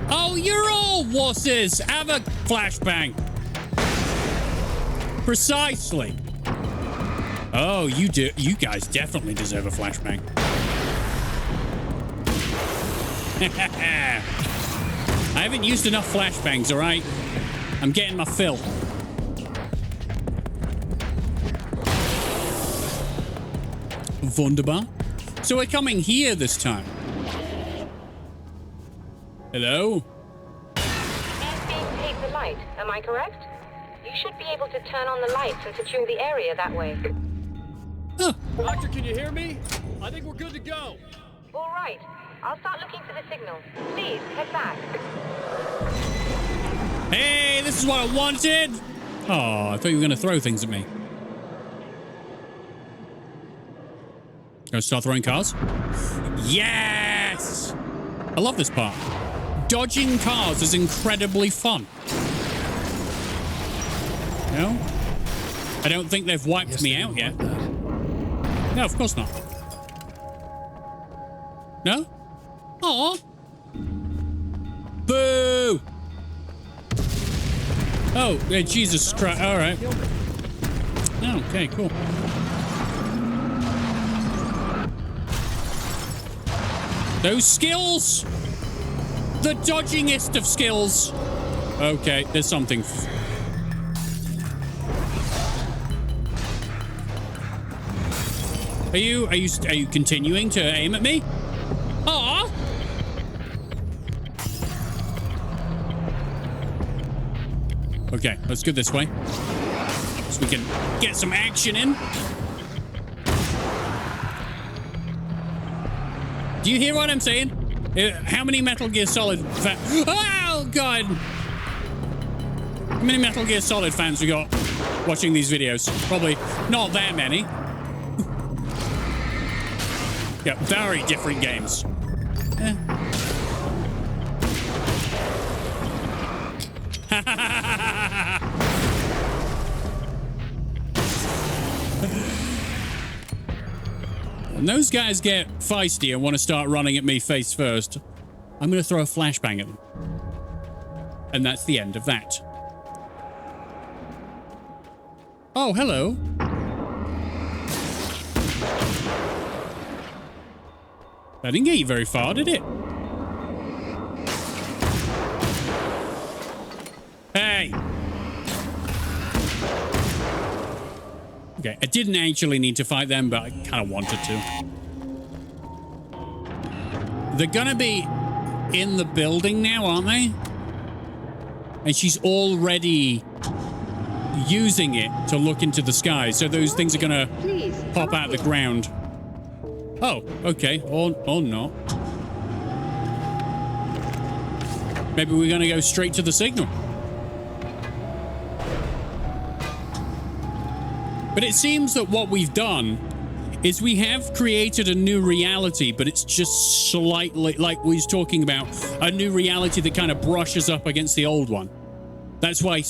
Oh, you're all wusses! Have a flashbang. Precisely. Oh, you do. You guys definitely deserve a flashbang. I haven't used enough flashbangs, all right? I'm getting my fill. Wunderbar. So we're coming here this time. Hello? Take the light, am I correct? You should be able to turn on the lights and secure the area that way. Oh. Doctor, can you hear me? I think we're good to go. All right. I'll start looking for the signal. Please, head back. Hey, this is what I wanted. Oh, I thought you were going to throw things at me. Gonna start throwing cars? Yes! I love this part. Dodging cars is incredibly fun. No? I don't think they've wiped me out yet. No, of course not. No? Aw. Boo! Oh, Jesus Christ. All right. Okay, cool. Those skills! The dodgingest of skills. Okay, there's something. Are you continuing to aim at me? Aw! Okay, let's go this way. So we can get some action in. Do you hear what I'm saying? How many Metal Gear Solid oh, God! How many Metal Gear Solid fans we got watching these videos? Probably not that many. Yeah, very different games. When those guys get feisty and want to start running at me face first, I'm going to throw a flashbang at them. And that's the end of that. Oh, hello. That didn't get you very far, did it? Hey! Okay, I didn't actually need to fight them, but I kind of wanted to. They're gonna be in the building now, aren't they? And she's already using it to look into the sky, so those things are gonna pop out of the ground. Oh, okay. Or not. Maybe we're gonna go straight to the signal. But it seems that what we've done is we have created a new reality, but it's just slightly, like we was talking about, a new reality that kind of brushes up against the old one. That's why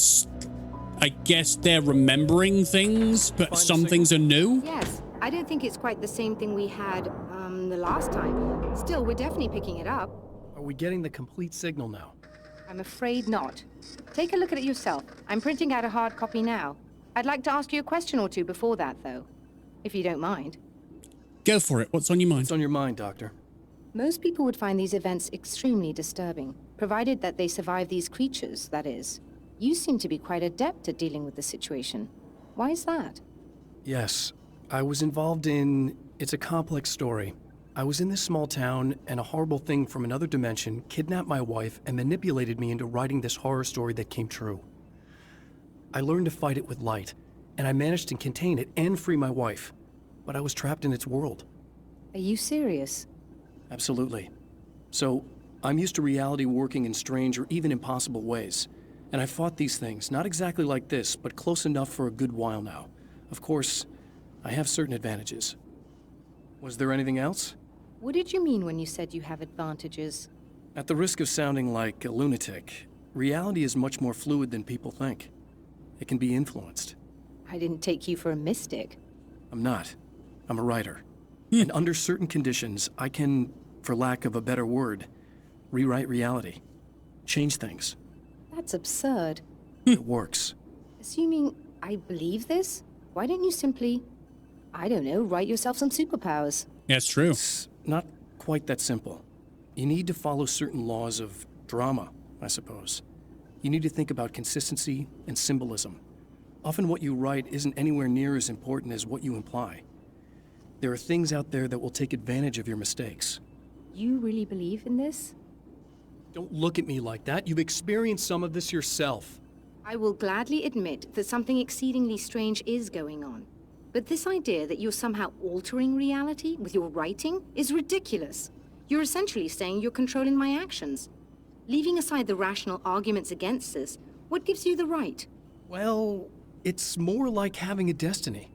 I guess they're remembering things, but some things are new. Yes, I don't think it's quite the same thing we had the last time. Still, we're definitely picking it up. Are we getting the complete signal now? I'm afraid not. Take a look at it yourself. I'm printing out a hard copy now. I'd like to ask you a question or two before that, though, if you don't mind. Go for it. What's on your mind? What's on your mind, Doctor? Most people would find these events extremely disturbing, provided that they survive these creatures, that is. You seem to be quite adept at dealing with the situation. Why is that? Yes, I was involved in... It's a complex story. I was in this small town, and a horrible thing from another dimension kidnapped my wife and manipulated me into writing this horror story that came true. I learned to fight it with light, and I managed to contain it and free my wife. But I was trapped in its world. Are you serious? Absolutely. So, I'm used to reality working in strange or even impossible ways. And I fought these things, not exactly like this, but close enough for a good while now. Of course, I have certain advantages. Was there anything else? What did you mean when you said you have advantages? At the risk of sounding like a lunatic, reality is much more fluid than people think. It can be influenced. I didn't take you for a mystic. I'm not. I'm a writer. And under certain conditions, I can, for lack of a better word, rewrite reality. Change things. That's absurd. It works. Assuming I believe this, why don't you simply, I don't know, write yourself some superpowers? That's true. It's not quite that simple. You need to follow certain laws of drama, I suppose. You need to think about consistency and symbolism. Often what you write isn't anywhere near as important as what you imply. There are things out there that will take advantage of your mistakes. You really believe in this? Don't look at me like that. You've experienced some of this yourself. I will gladly admit that something exceedingly strange is going on. But this idea that you're somehow altering reality with your writing is ridiculous. You're essentially saying you're controlling my actions. Leaving aside the rational arguments against this, what gives you the right? Well, it's more like having a destiny.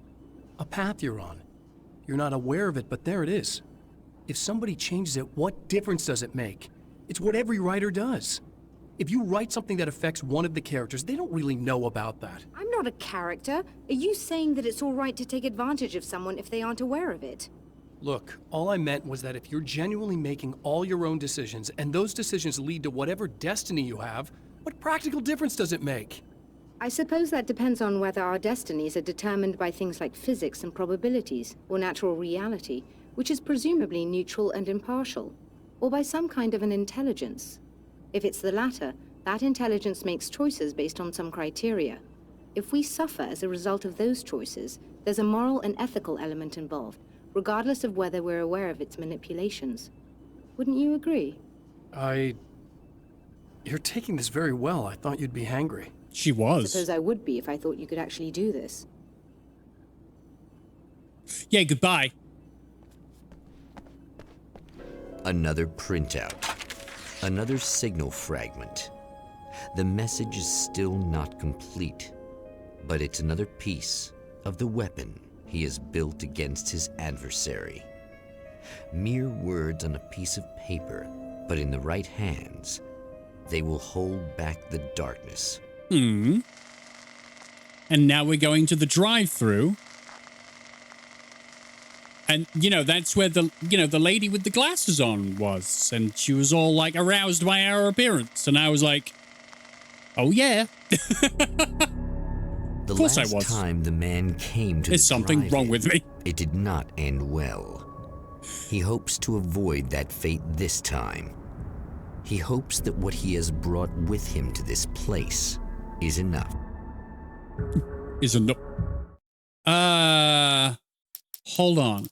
A path you're on. You're not aware of it, but there it is. If somebody changes it, what difference does it make? It's what every writer does. If you write something that affects one of the characters, they don't really know about that. I'm not a character. Are you saying that it's all right to take advantage of someone if they aren't aware of it? Look, all I meant was that if you're genuinely making all your own decisions, and those decisions lead to whatever destiny you have, what practical difference does it make? I suppose that depends on whether our destinies are determined by things like physics and probabilities, or natural reality, which is presumably neutral and impartial. or by some kind of an intelligence. If it's the latter, that intelligence makes choices based on some criteria. If we suffer as a result of those choices, there's a moral and ethical element involved, regardless of whether we're aware of its manipulations. Wouldn't you agree? You're taking this very well. I thought you'd be hangry. She I was. suppose I would be if I thought you could actually do this. Yeah, goodbye. Another printout. Another signal fragment. The message is still not complete, but it's another piece of the weapon he has built against his adversary. Mere words on a piece of paper, but in the right hands, they will hold back the darkness. And now we're going to the drive-through. And, you know, that's where the lady with the glasses on was. And she was all, like, aroused by our appearance. And I was like, oh, yeah. The Of course last I was. time the man came to There's the something drive-in, wrong with me. It did not end well. He hopes to avoid that fate this time. He hopes that what he has brought with him to this place is enough. Is enough. Hold on.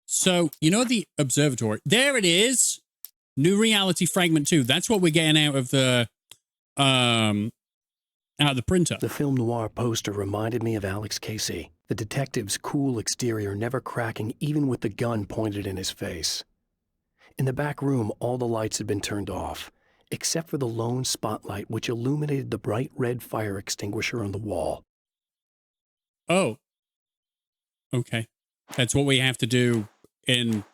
So, you know the observatory? There it is. New reality fragment 2. That's what we're getting out of the printer. The film noir poster reminded me of Alex Casey, the detective's cool exterior never cracking even with the gun pointed in his face. In the back room, all the lights had been turned off, except for the lone spotlight which illuminated the bright red fire extinguisher on the wall. Oh. Okay. That's what we have to do in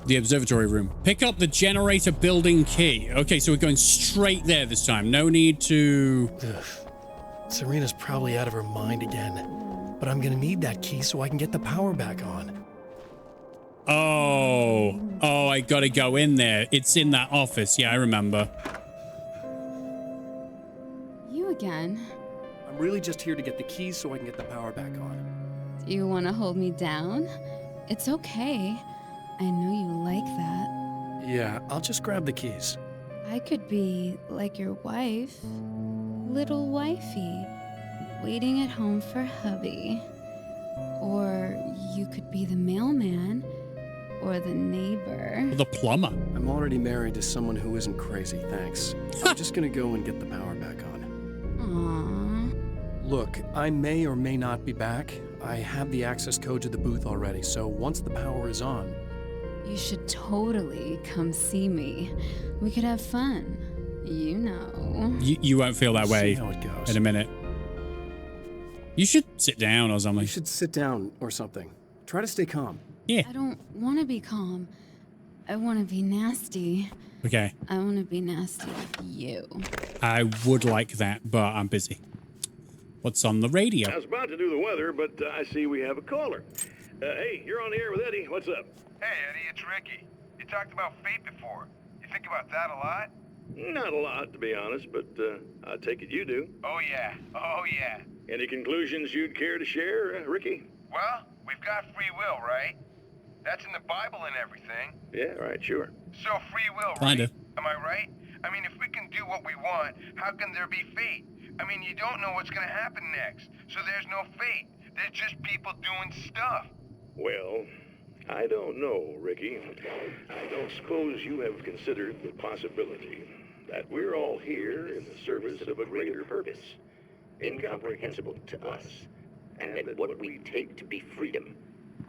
the observatory room. Pick up the generator building key. Okay, so we're going straight there this time. No need to... Ugh. Serena's probably out of her mind again, but I'm gonna need that key so I can get the power back on. Oh, I gotta go in there. It's in that office. Yeah, I remember. You again? I'm really just here to get the keys so I can get the power back on. Do you want to hold me down? It's okay. I know you like that. Yeah, I'll just grab the keys. I could be like your wife, little wifey, waiting at home for hubby. Or you could be the mailman, or the neighbor. The plumber. I'm already married to someone who isn't crazy, thanks. I'm just gonna go and get the power back on. Aww. Look, I may or may not be back. I have the access code to the booth already, so once the power is on... You should totally come see me. We could have fun. You know. You won't feel that way See how it goes. in a minute. You should sit down or something. You should sit down or something. Try to stay calm. Yeah. I don't want to be calm. I want to be nasty. Okay. I want to be nasty with you. I would like that, but I'm busy. What's on the radio? I was about to do the weather, but I see we have a caller. Hey, you're on the air with Eddie. What's up? Hey, Eddie, it's Ricky. You talked about fate before. You think about that a lot? Not a lot, to be honest, but I take it you do. Oh, yeah. Oh, yeah. Any conclusions you'd care to share, Ricky? Well, we've got free will, right? That's in the Bible and everything. Yeah, right, sure. So free will, Kinda. right? Am I right? I mean, if we can do what we want, how can there be fate? I mean, you don't know what's going to happen next, so there's no fate. There's just people doing stuff. Well, I don't know, Ricky. I don't suppose you have considered the possibility that we're all here in the service of a greater purpose, incomprehensible to us, and that what we take to be freedom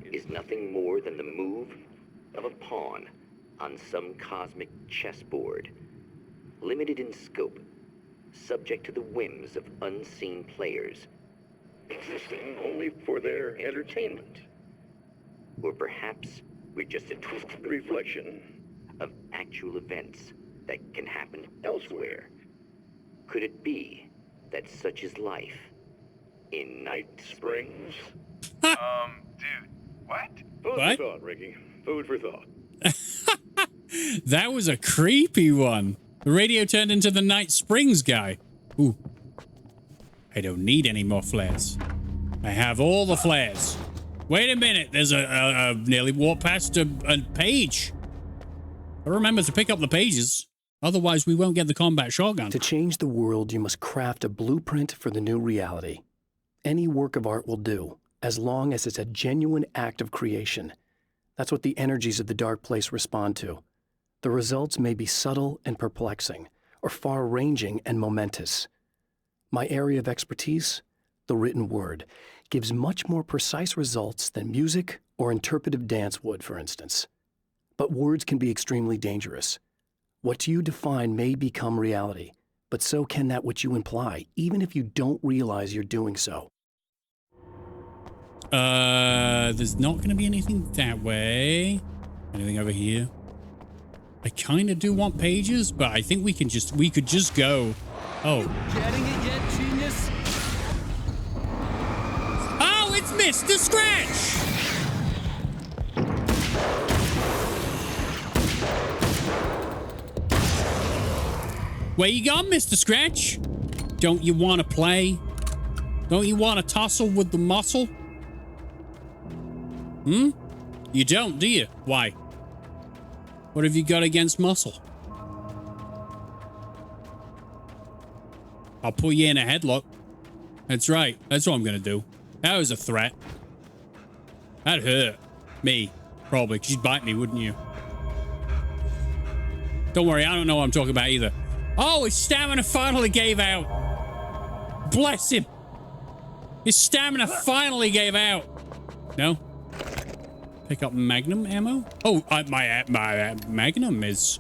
is nothing more than the move of a pawn on some cosmic chessboard, limited in scope, subject to the whims of unseen players, existing only for their entertainment. Or perhaps we're just a twisted reflection of actual events that can happen elsewhere. Could it be that such is life in Night Springs? Dude, what? Food What? for thought, Ricky. Food for thought. That was a creepy one. The radio turned into the Night Springs guy. Ooh. I don't need any more flares. I have all the flares. Wait a minute. There's a nearly walked past a page. I remember to pick up the pages. Otherwise, we won't get the combat shotgun. To change the world, you must craft a blueprint for the new reality. Any work of art will do, as long as it's a genuine act of creation. That's what the energies of the dark place respond to. The results may be subtle and perplexing, or far-ranging and momentous. My area of expertise, the written word, gives much more precise results than music or interpretive dance would, for instance. But words can be extremely dangerous. What you define may become reality, but so can that which you imply, even if you don't realize you're doing so. There's not going to be anything that way. Anything over here? I kind of do want pages, but I think we could just go. Oh. Getting it yet, genius? Oh, it's Mr. Scratch! Where you gone, Mr. Scratch? Don't you want to play? Don't you want to tussle with the muscle? Hmm? You don't, do you? Why? What have you got against muscle? I'll pull you in a headlock. That's right. That's what I'm going to do. That was a threat. That'd hurt. Me. Probably, because you'd bite me, wouldn't you? Don't worry, I don't know what I'm talking about either. Oh, his stamina finally gave out. Bless him. His stamina finally gave out. No? Pick up magnum ammo? Oh, my magnum is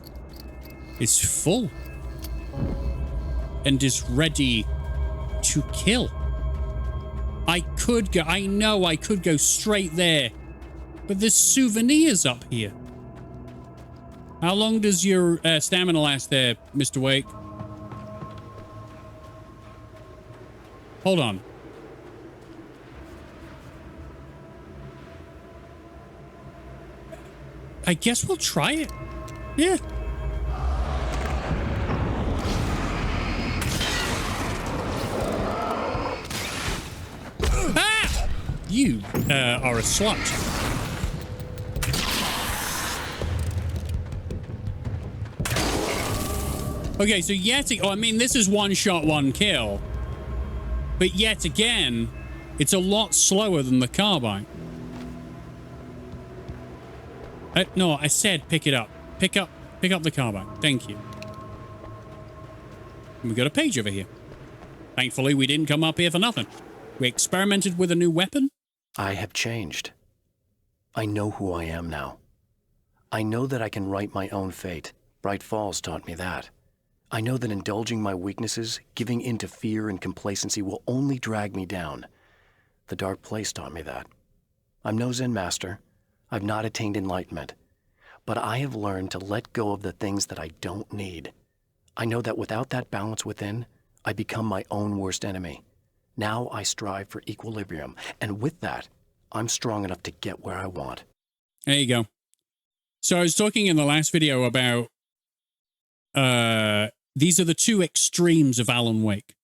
full. And is ready to kill. I know I could go straight there. But there's souvenirs up here. How long does your stamina last there, Mr. Wake? Hold on. I guess we'll try it. Yeah. Ah! You are a slut. Okay, so I mean, this is one shot, one kill. But yet again, it's a lot slower than the carbine. No, I said pick it up. Pick up the carbine. Thank you. And we got a page over here. Thankfully, we didn't come up here for nothing. We experimented with a new weapon. I have changed. I know who I am now. I know that I can write my own fate. Bright Falls taught me that. I know that indulging my weaknesses, giving in to fear and complacency will only drag me down. The Dark Place taught me that. I'm no Zen master. I've not attained enlightenment. But I have learned to let go of the things that I don't need. I know that without that balance within, I become my own worst enemy. Now I strive for equilibrium, and with that, I'm strong enough to get where I want. There you go. So I was talking in the last video about these are the two extremes of Alan Wake.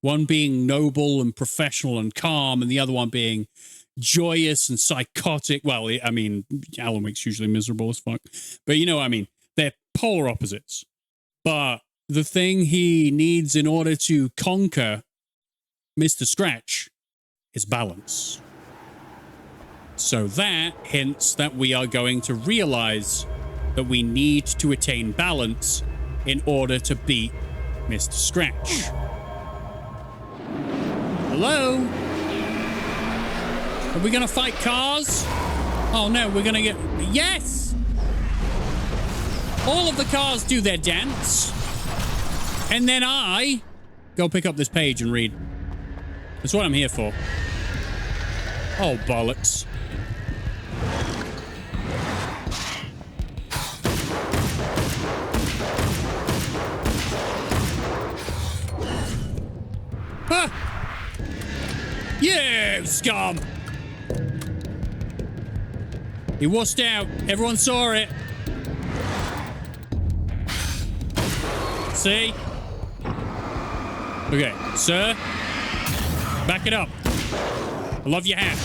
One being noble and professional and calm, and the other one being joyous and psychotic. Well, I mean, Alan Wake's usually miserable as fuck. But you know what I mean? They're polar opposites. But the thing he needs in order to conquer Mr. Scratch is balance. So that hints that we are going to realize that we need to attain balance in order to beat Mr. Scratch. Hello? Are we gonna fight cars? Oh no, we're gonna get... Yes! All of the cars do their dance. And then I go pick up this page and read. That's what I'm here for. Oh, bollocks. Ah! Yeah, scum! He wussed out. Everyone saw it. See? Okay, sir. Back it up. I love your hat.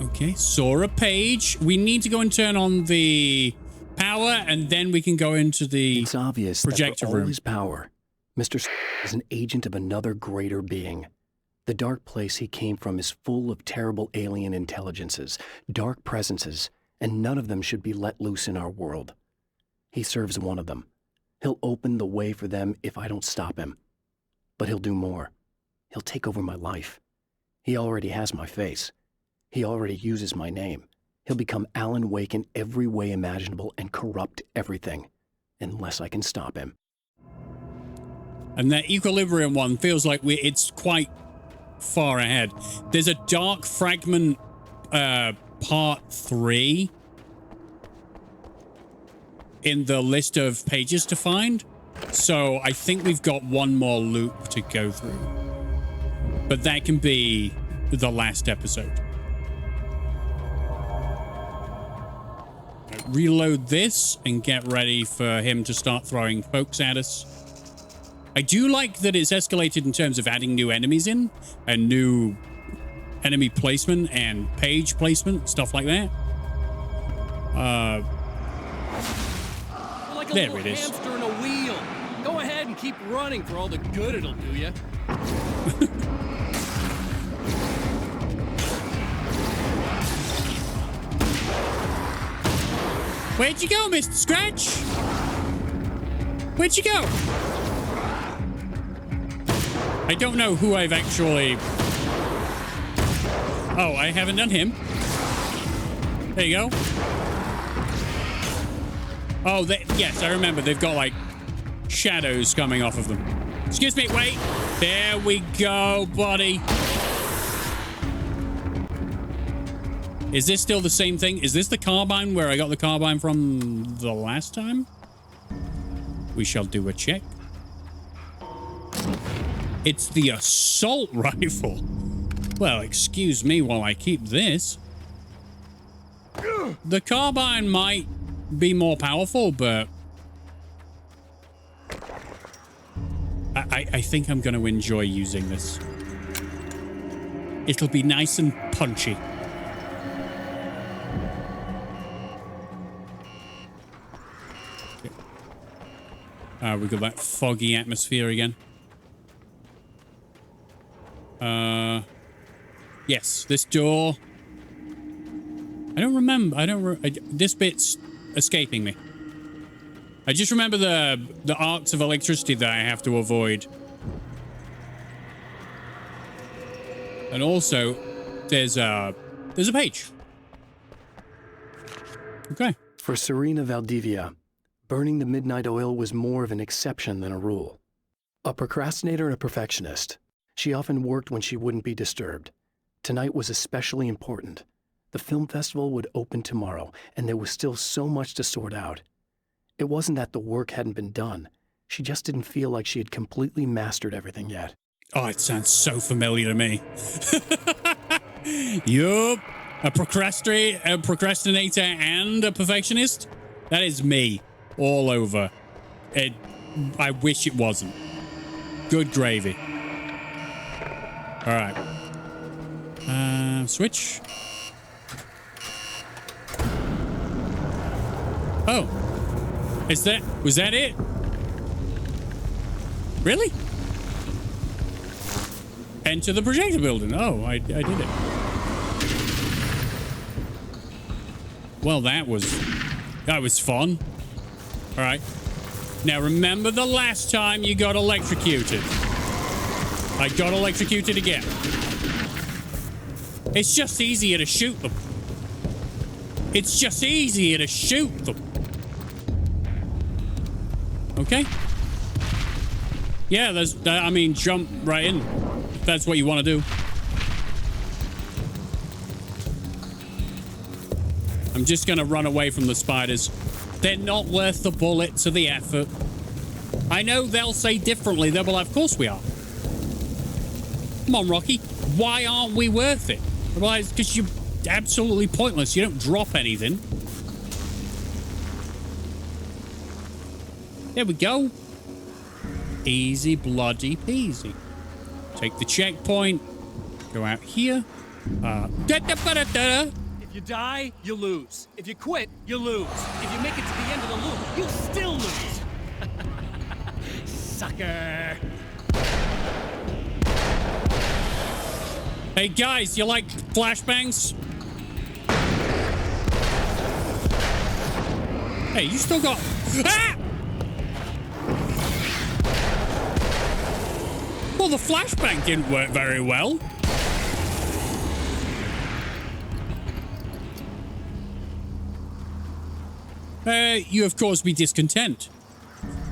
Okay, saw a page. We need to go and turn on the power, and then we can go into the It's obvious projector that for all room. his power, Mr. is an agent of another greater being. The dark place he came from is full of terrible alien intelligences, dark presences, and none of them should be let loose in our world. He serves one of them. He'll open the way for them if I don't stop him. But he'll do more. He'll take over my life. He already has my face. He already uses my name. He'll become Alan Wake in every way imaginable and corrupt everything, unless I can stop him. And that equilibrium one feels like it's quite far ahead. There's a dark fragment part 3 in the list of pages to find. So I think we've got one more loop to go through. But that can be the last episode. Reload this and get ready for him to start throwing pokes at us. I do like that it's escalated in terms of adding new enemies in and new enemy placement and page placement, stuff like that. Like a there little it is. hamster in a wheel. Go ahead and keep running for all the good it'll do you. Where'd you go, Mr. Scratch? Where'd you go? I don't know who I've actually... Oh, I haven't done him. There you go. Oh, yes, I remember. They've got, like, shadows coming off of them. Excuse me, wait. There we go, buddy. Is this still the same thing? Is this the carbine where I got the carbine from the last time? We shall do a check. It's the assault rifle. Well, excuse me while I keep this. The carbine might be more powerful, but I think I'm going to enjoy using this. It'll be nice and punchy. We got that foggy atmosphere again. Yes, this door. I don't remember. This bit's escaping me. I just remember the arcs of electricity that I have to avoid. And also, there's a page. Okay. For Serena Valdivia, burning the midnight oil was more of an exception than a rule. A procrastinator and a perfectionist, she often worked when she wouldn't be disturbed. Tonight was especially important. The film festival would open tomorrow, and there was still so much to sort out. It wasn't that the work hadn't been done. She just didn't feel like she had completely mastered everything yet. Oh, it sounds so familiar to me. Yup. A procrastinator and a perfectionist? That is me. All over. I wish it wasn't. Good gravy. All right. Switch. Oh. Was that it? Really? Enter the projector building. Oh, I did it. Well, that was fun. All right. Now, remember the last time you got electrocuted? I got electrocuted again. It's just easier to shoot them. It's just easier to shoot them. Okay. Yeah, jump right in. If that's what you want to do. I'm just going to run away from the spiders. They're not worth the bullets or the effort. I know they'll say differently. They'll be like, of course we are. Come on, Rocky. Why aren't we worth it? Well, it's because you're absolutely pointless. You don't drop anything. There we go. Easy bloody peasy. Take the checkpoint. Go out here. If you die, you lose. If you quit, you lose. If you make it to the end of the loop, you'll still lose. Sucker. Hey guys, you like flashbangs? Hey, you still got... Ah! Well, the flashbang didn't work very well. You have caused me discontent.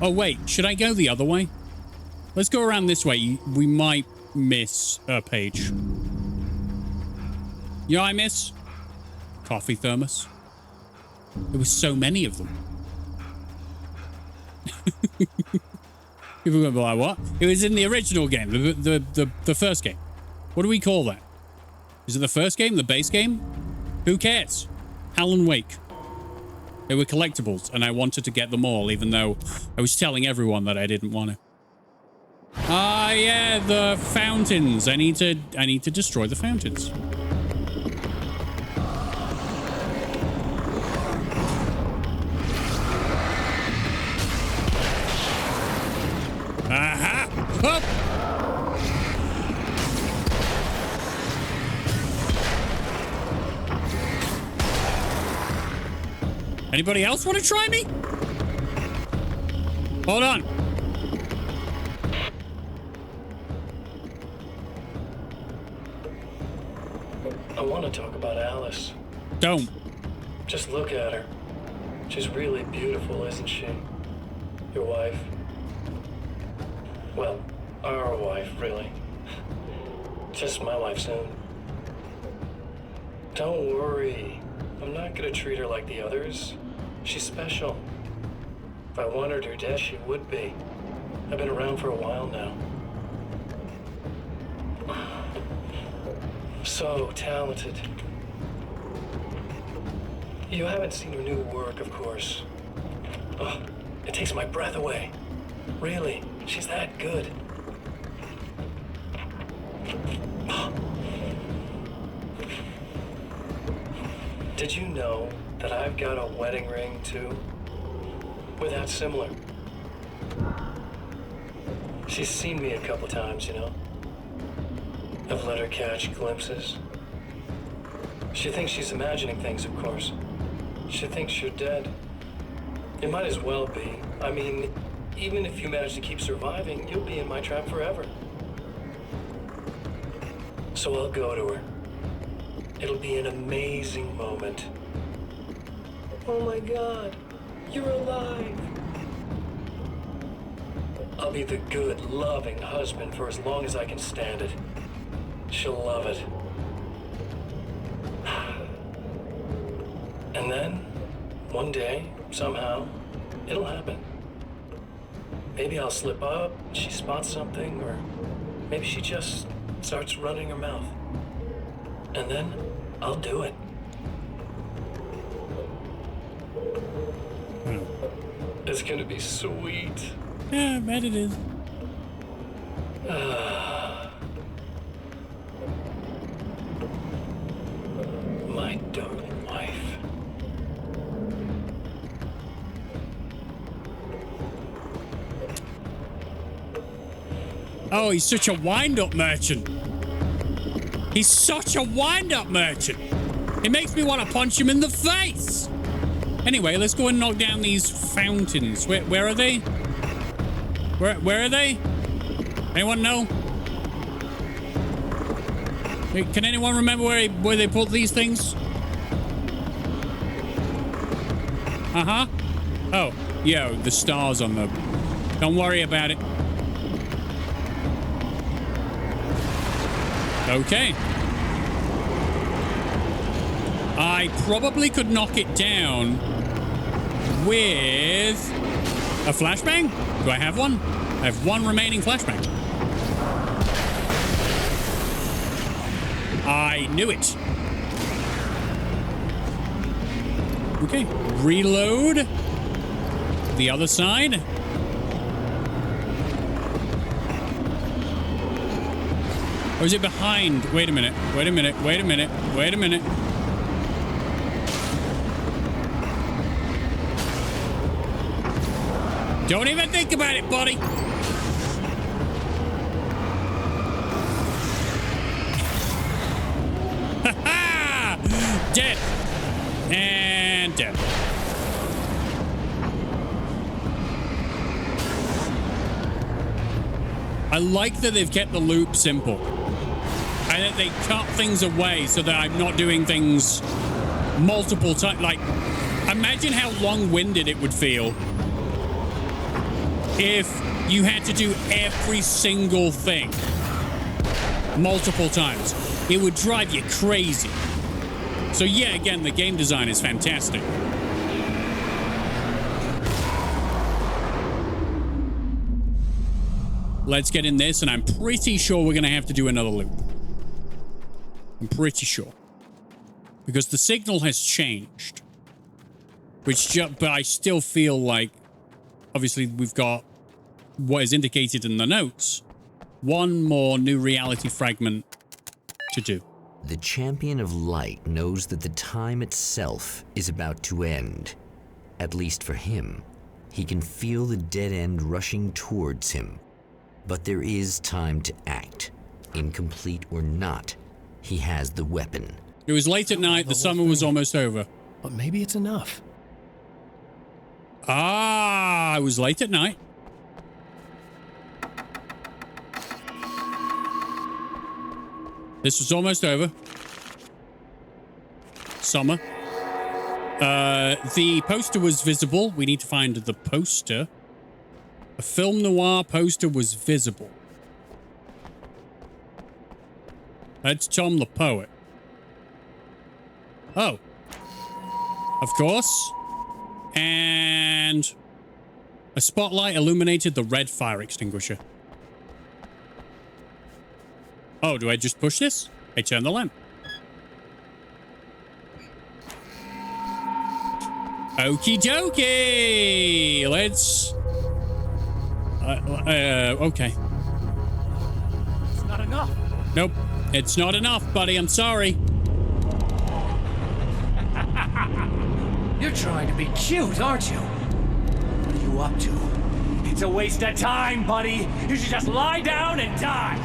Oh, wait, should I go the other way? Let's go around this way. We might miss a page. You know what I miss? Coffee thermos. There were so many of them. People remember like what? It was in the original game, the first game. What do we call that? Is it the first game, the base game? Who cares? Alan Wake. They were collectibles, and I wanted to get them all, even though I was telling everyone that I didn't want to. Ah, yeah, the fountains. I need to destroy the fountains. Aha! Up! Anybody else want to try me? Hold on. I want to talk about Alice. Don't. Just look at her. She's really beautiful, isn't she? Your wife. Well, our wife, really. Just my wife soon. Don't worry. I'm not gonna treat her like the others. She's special. If I wanted her dead, she would be. I've been around for a while now. So talented. You haven't seen her new work, of course. Oh, it takes my breath away. Really, she's that good. Did you know that I've got a wedding ring, too? We're that similar. She's seen me a couple times, you know? I've let her catch glimpses. She thinks she's imagining things, of course. She thinks you're dead. It might as well be. I mean, even if you manage to keep surviving, you'll be in my trap forever. So I'll go to her. It'll be an amazing moment. Oh my God, you're alive. I'll be the good, loving husband for as long as I can stand it. She'll love it. And then, one day, somehow, it'll happen. Maybe I'll slip up, she spots something, or maybe she just starts running her mouth. And then, I'll do it. It's gonna be sweet. Yeah, I bet it is. My darling wife. Oh, he's such a wind-up merchant. He's such a wind-up merchant. It makes me want to punch him in the face. Anyway, let's go and knock down these fountains. Where are they? Where are they? Anyone know? Can anyone remember where they put these things? Uh-huh. Oh, yo, the stars on the... Don't worry about it. Okay. I probably could knock it down with a flashbang. Do I have one? I have one remaining flashbang. I knew it. Okay, reload. The other side. Or is it behind? Wait a minute. Wait a minute. Wait a minute. Wait a minute. Don't even think about it, buddy. Ha-ha! Dead. And dead. I like that they've kept the loop simple. And that they cut things away so that I'm not doing things multiple times. Like, imagine how long-winded it would feel if you had to do every single thing multiple times. It would drive you crazy. So yeah, again, the game design is fantastic. Let's get in this, and I'm pretty sure we're going to have to do another loop. I'm pretty sure. Because the signal has changed. But I still feel like, obviously, we've got what is indicated in the notes. One more new reality fragment to do. The Champion of Light knows that the time itself is about to end. At least for him. He can feel the dead end rushing towards him. But there is time to act. Incomplete or not, he has the weapon. It was late at night, the summer was almost over. But maybe it's enough. Ah, it was late at night. This was almost over. Summer. The poster was visible. We need to find the poster. A film noir poster was visible. That's Tom the Poet. Oh. Of course. And a spotlight illuminated the red fire extinguisher. Oh, do I just push this? I turn the lamp. Okie dokie. Let's... okay. It's not enough. Nope. It's not enough, buddy. I'm sorry. You're trying to be cute, aren't you? What are you up to? It's a waste of time, buddy. You should just lie down and die.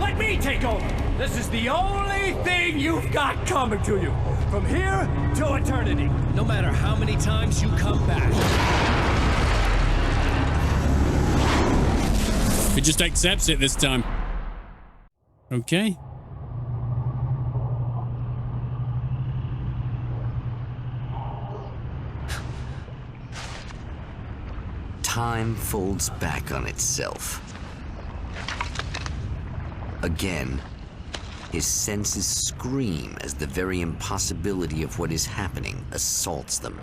Let me take over. This is the only thing you've got coming to you. From here to eternity. No matter how many times you come back. He just accepts it this time. Okay. Time folds back on itself. Again, his senses scream as the very impossibility of what is happening assaults them.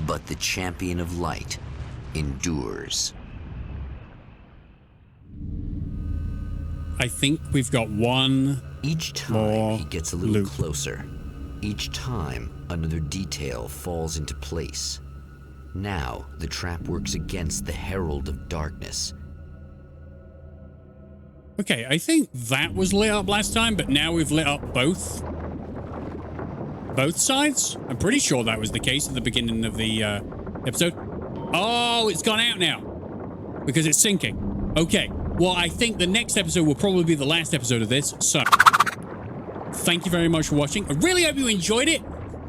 But the Champion of Light endures. I think we've got one. Each time he gets a little closer. Each time another detail falls into place. Now the trap works against the Herald of Darkness. Okay, I think that was lit up last time, but now we've lit up both sides. I'm pretty sure that was the case at the beginning of the episode. Oh, it's gone out now because it's syncing. Okay, well, I think the next episode will probably be the last episode of this. So, thank you very much for watching. I really hope you enjoyed it.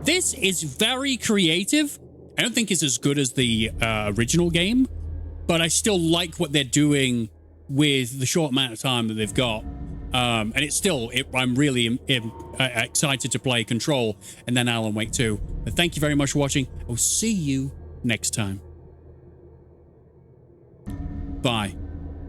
This is very creative. I don't think it's as good as the original game, but I still like what they're doing with the short amount of time that they've got. And it's still, I'm really excited to play Control and then Alan Wake 2. But thank you very much for watching. I'll see you next time. Bye.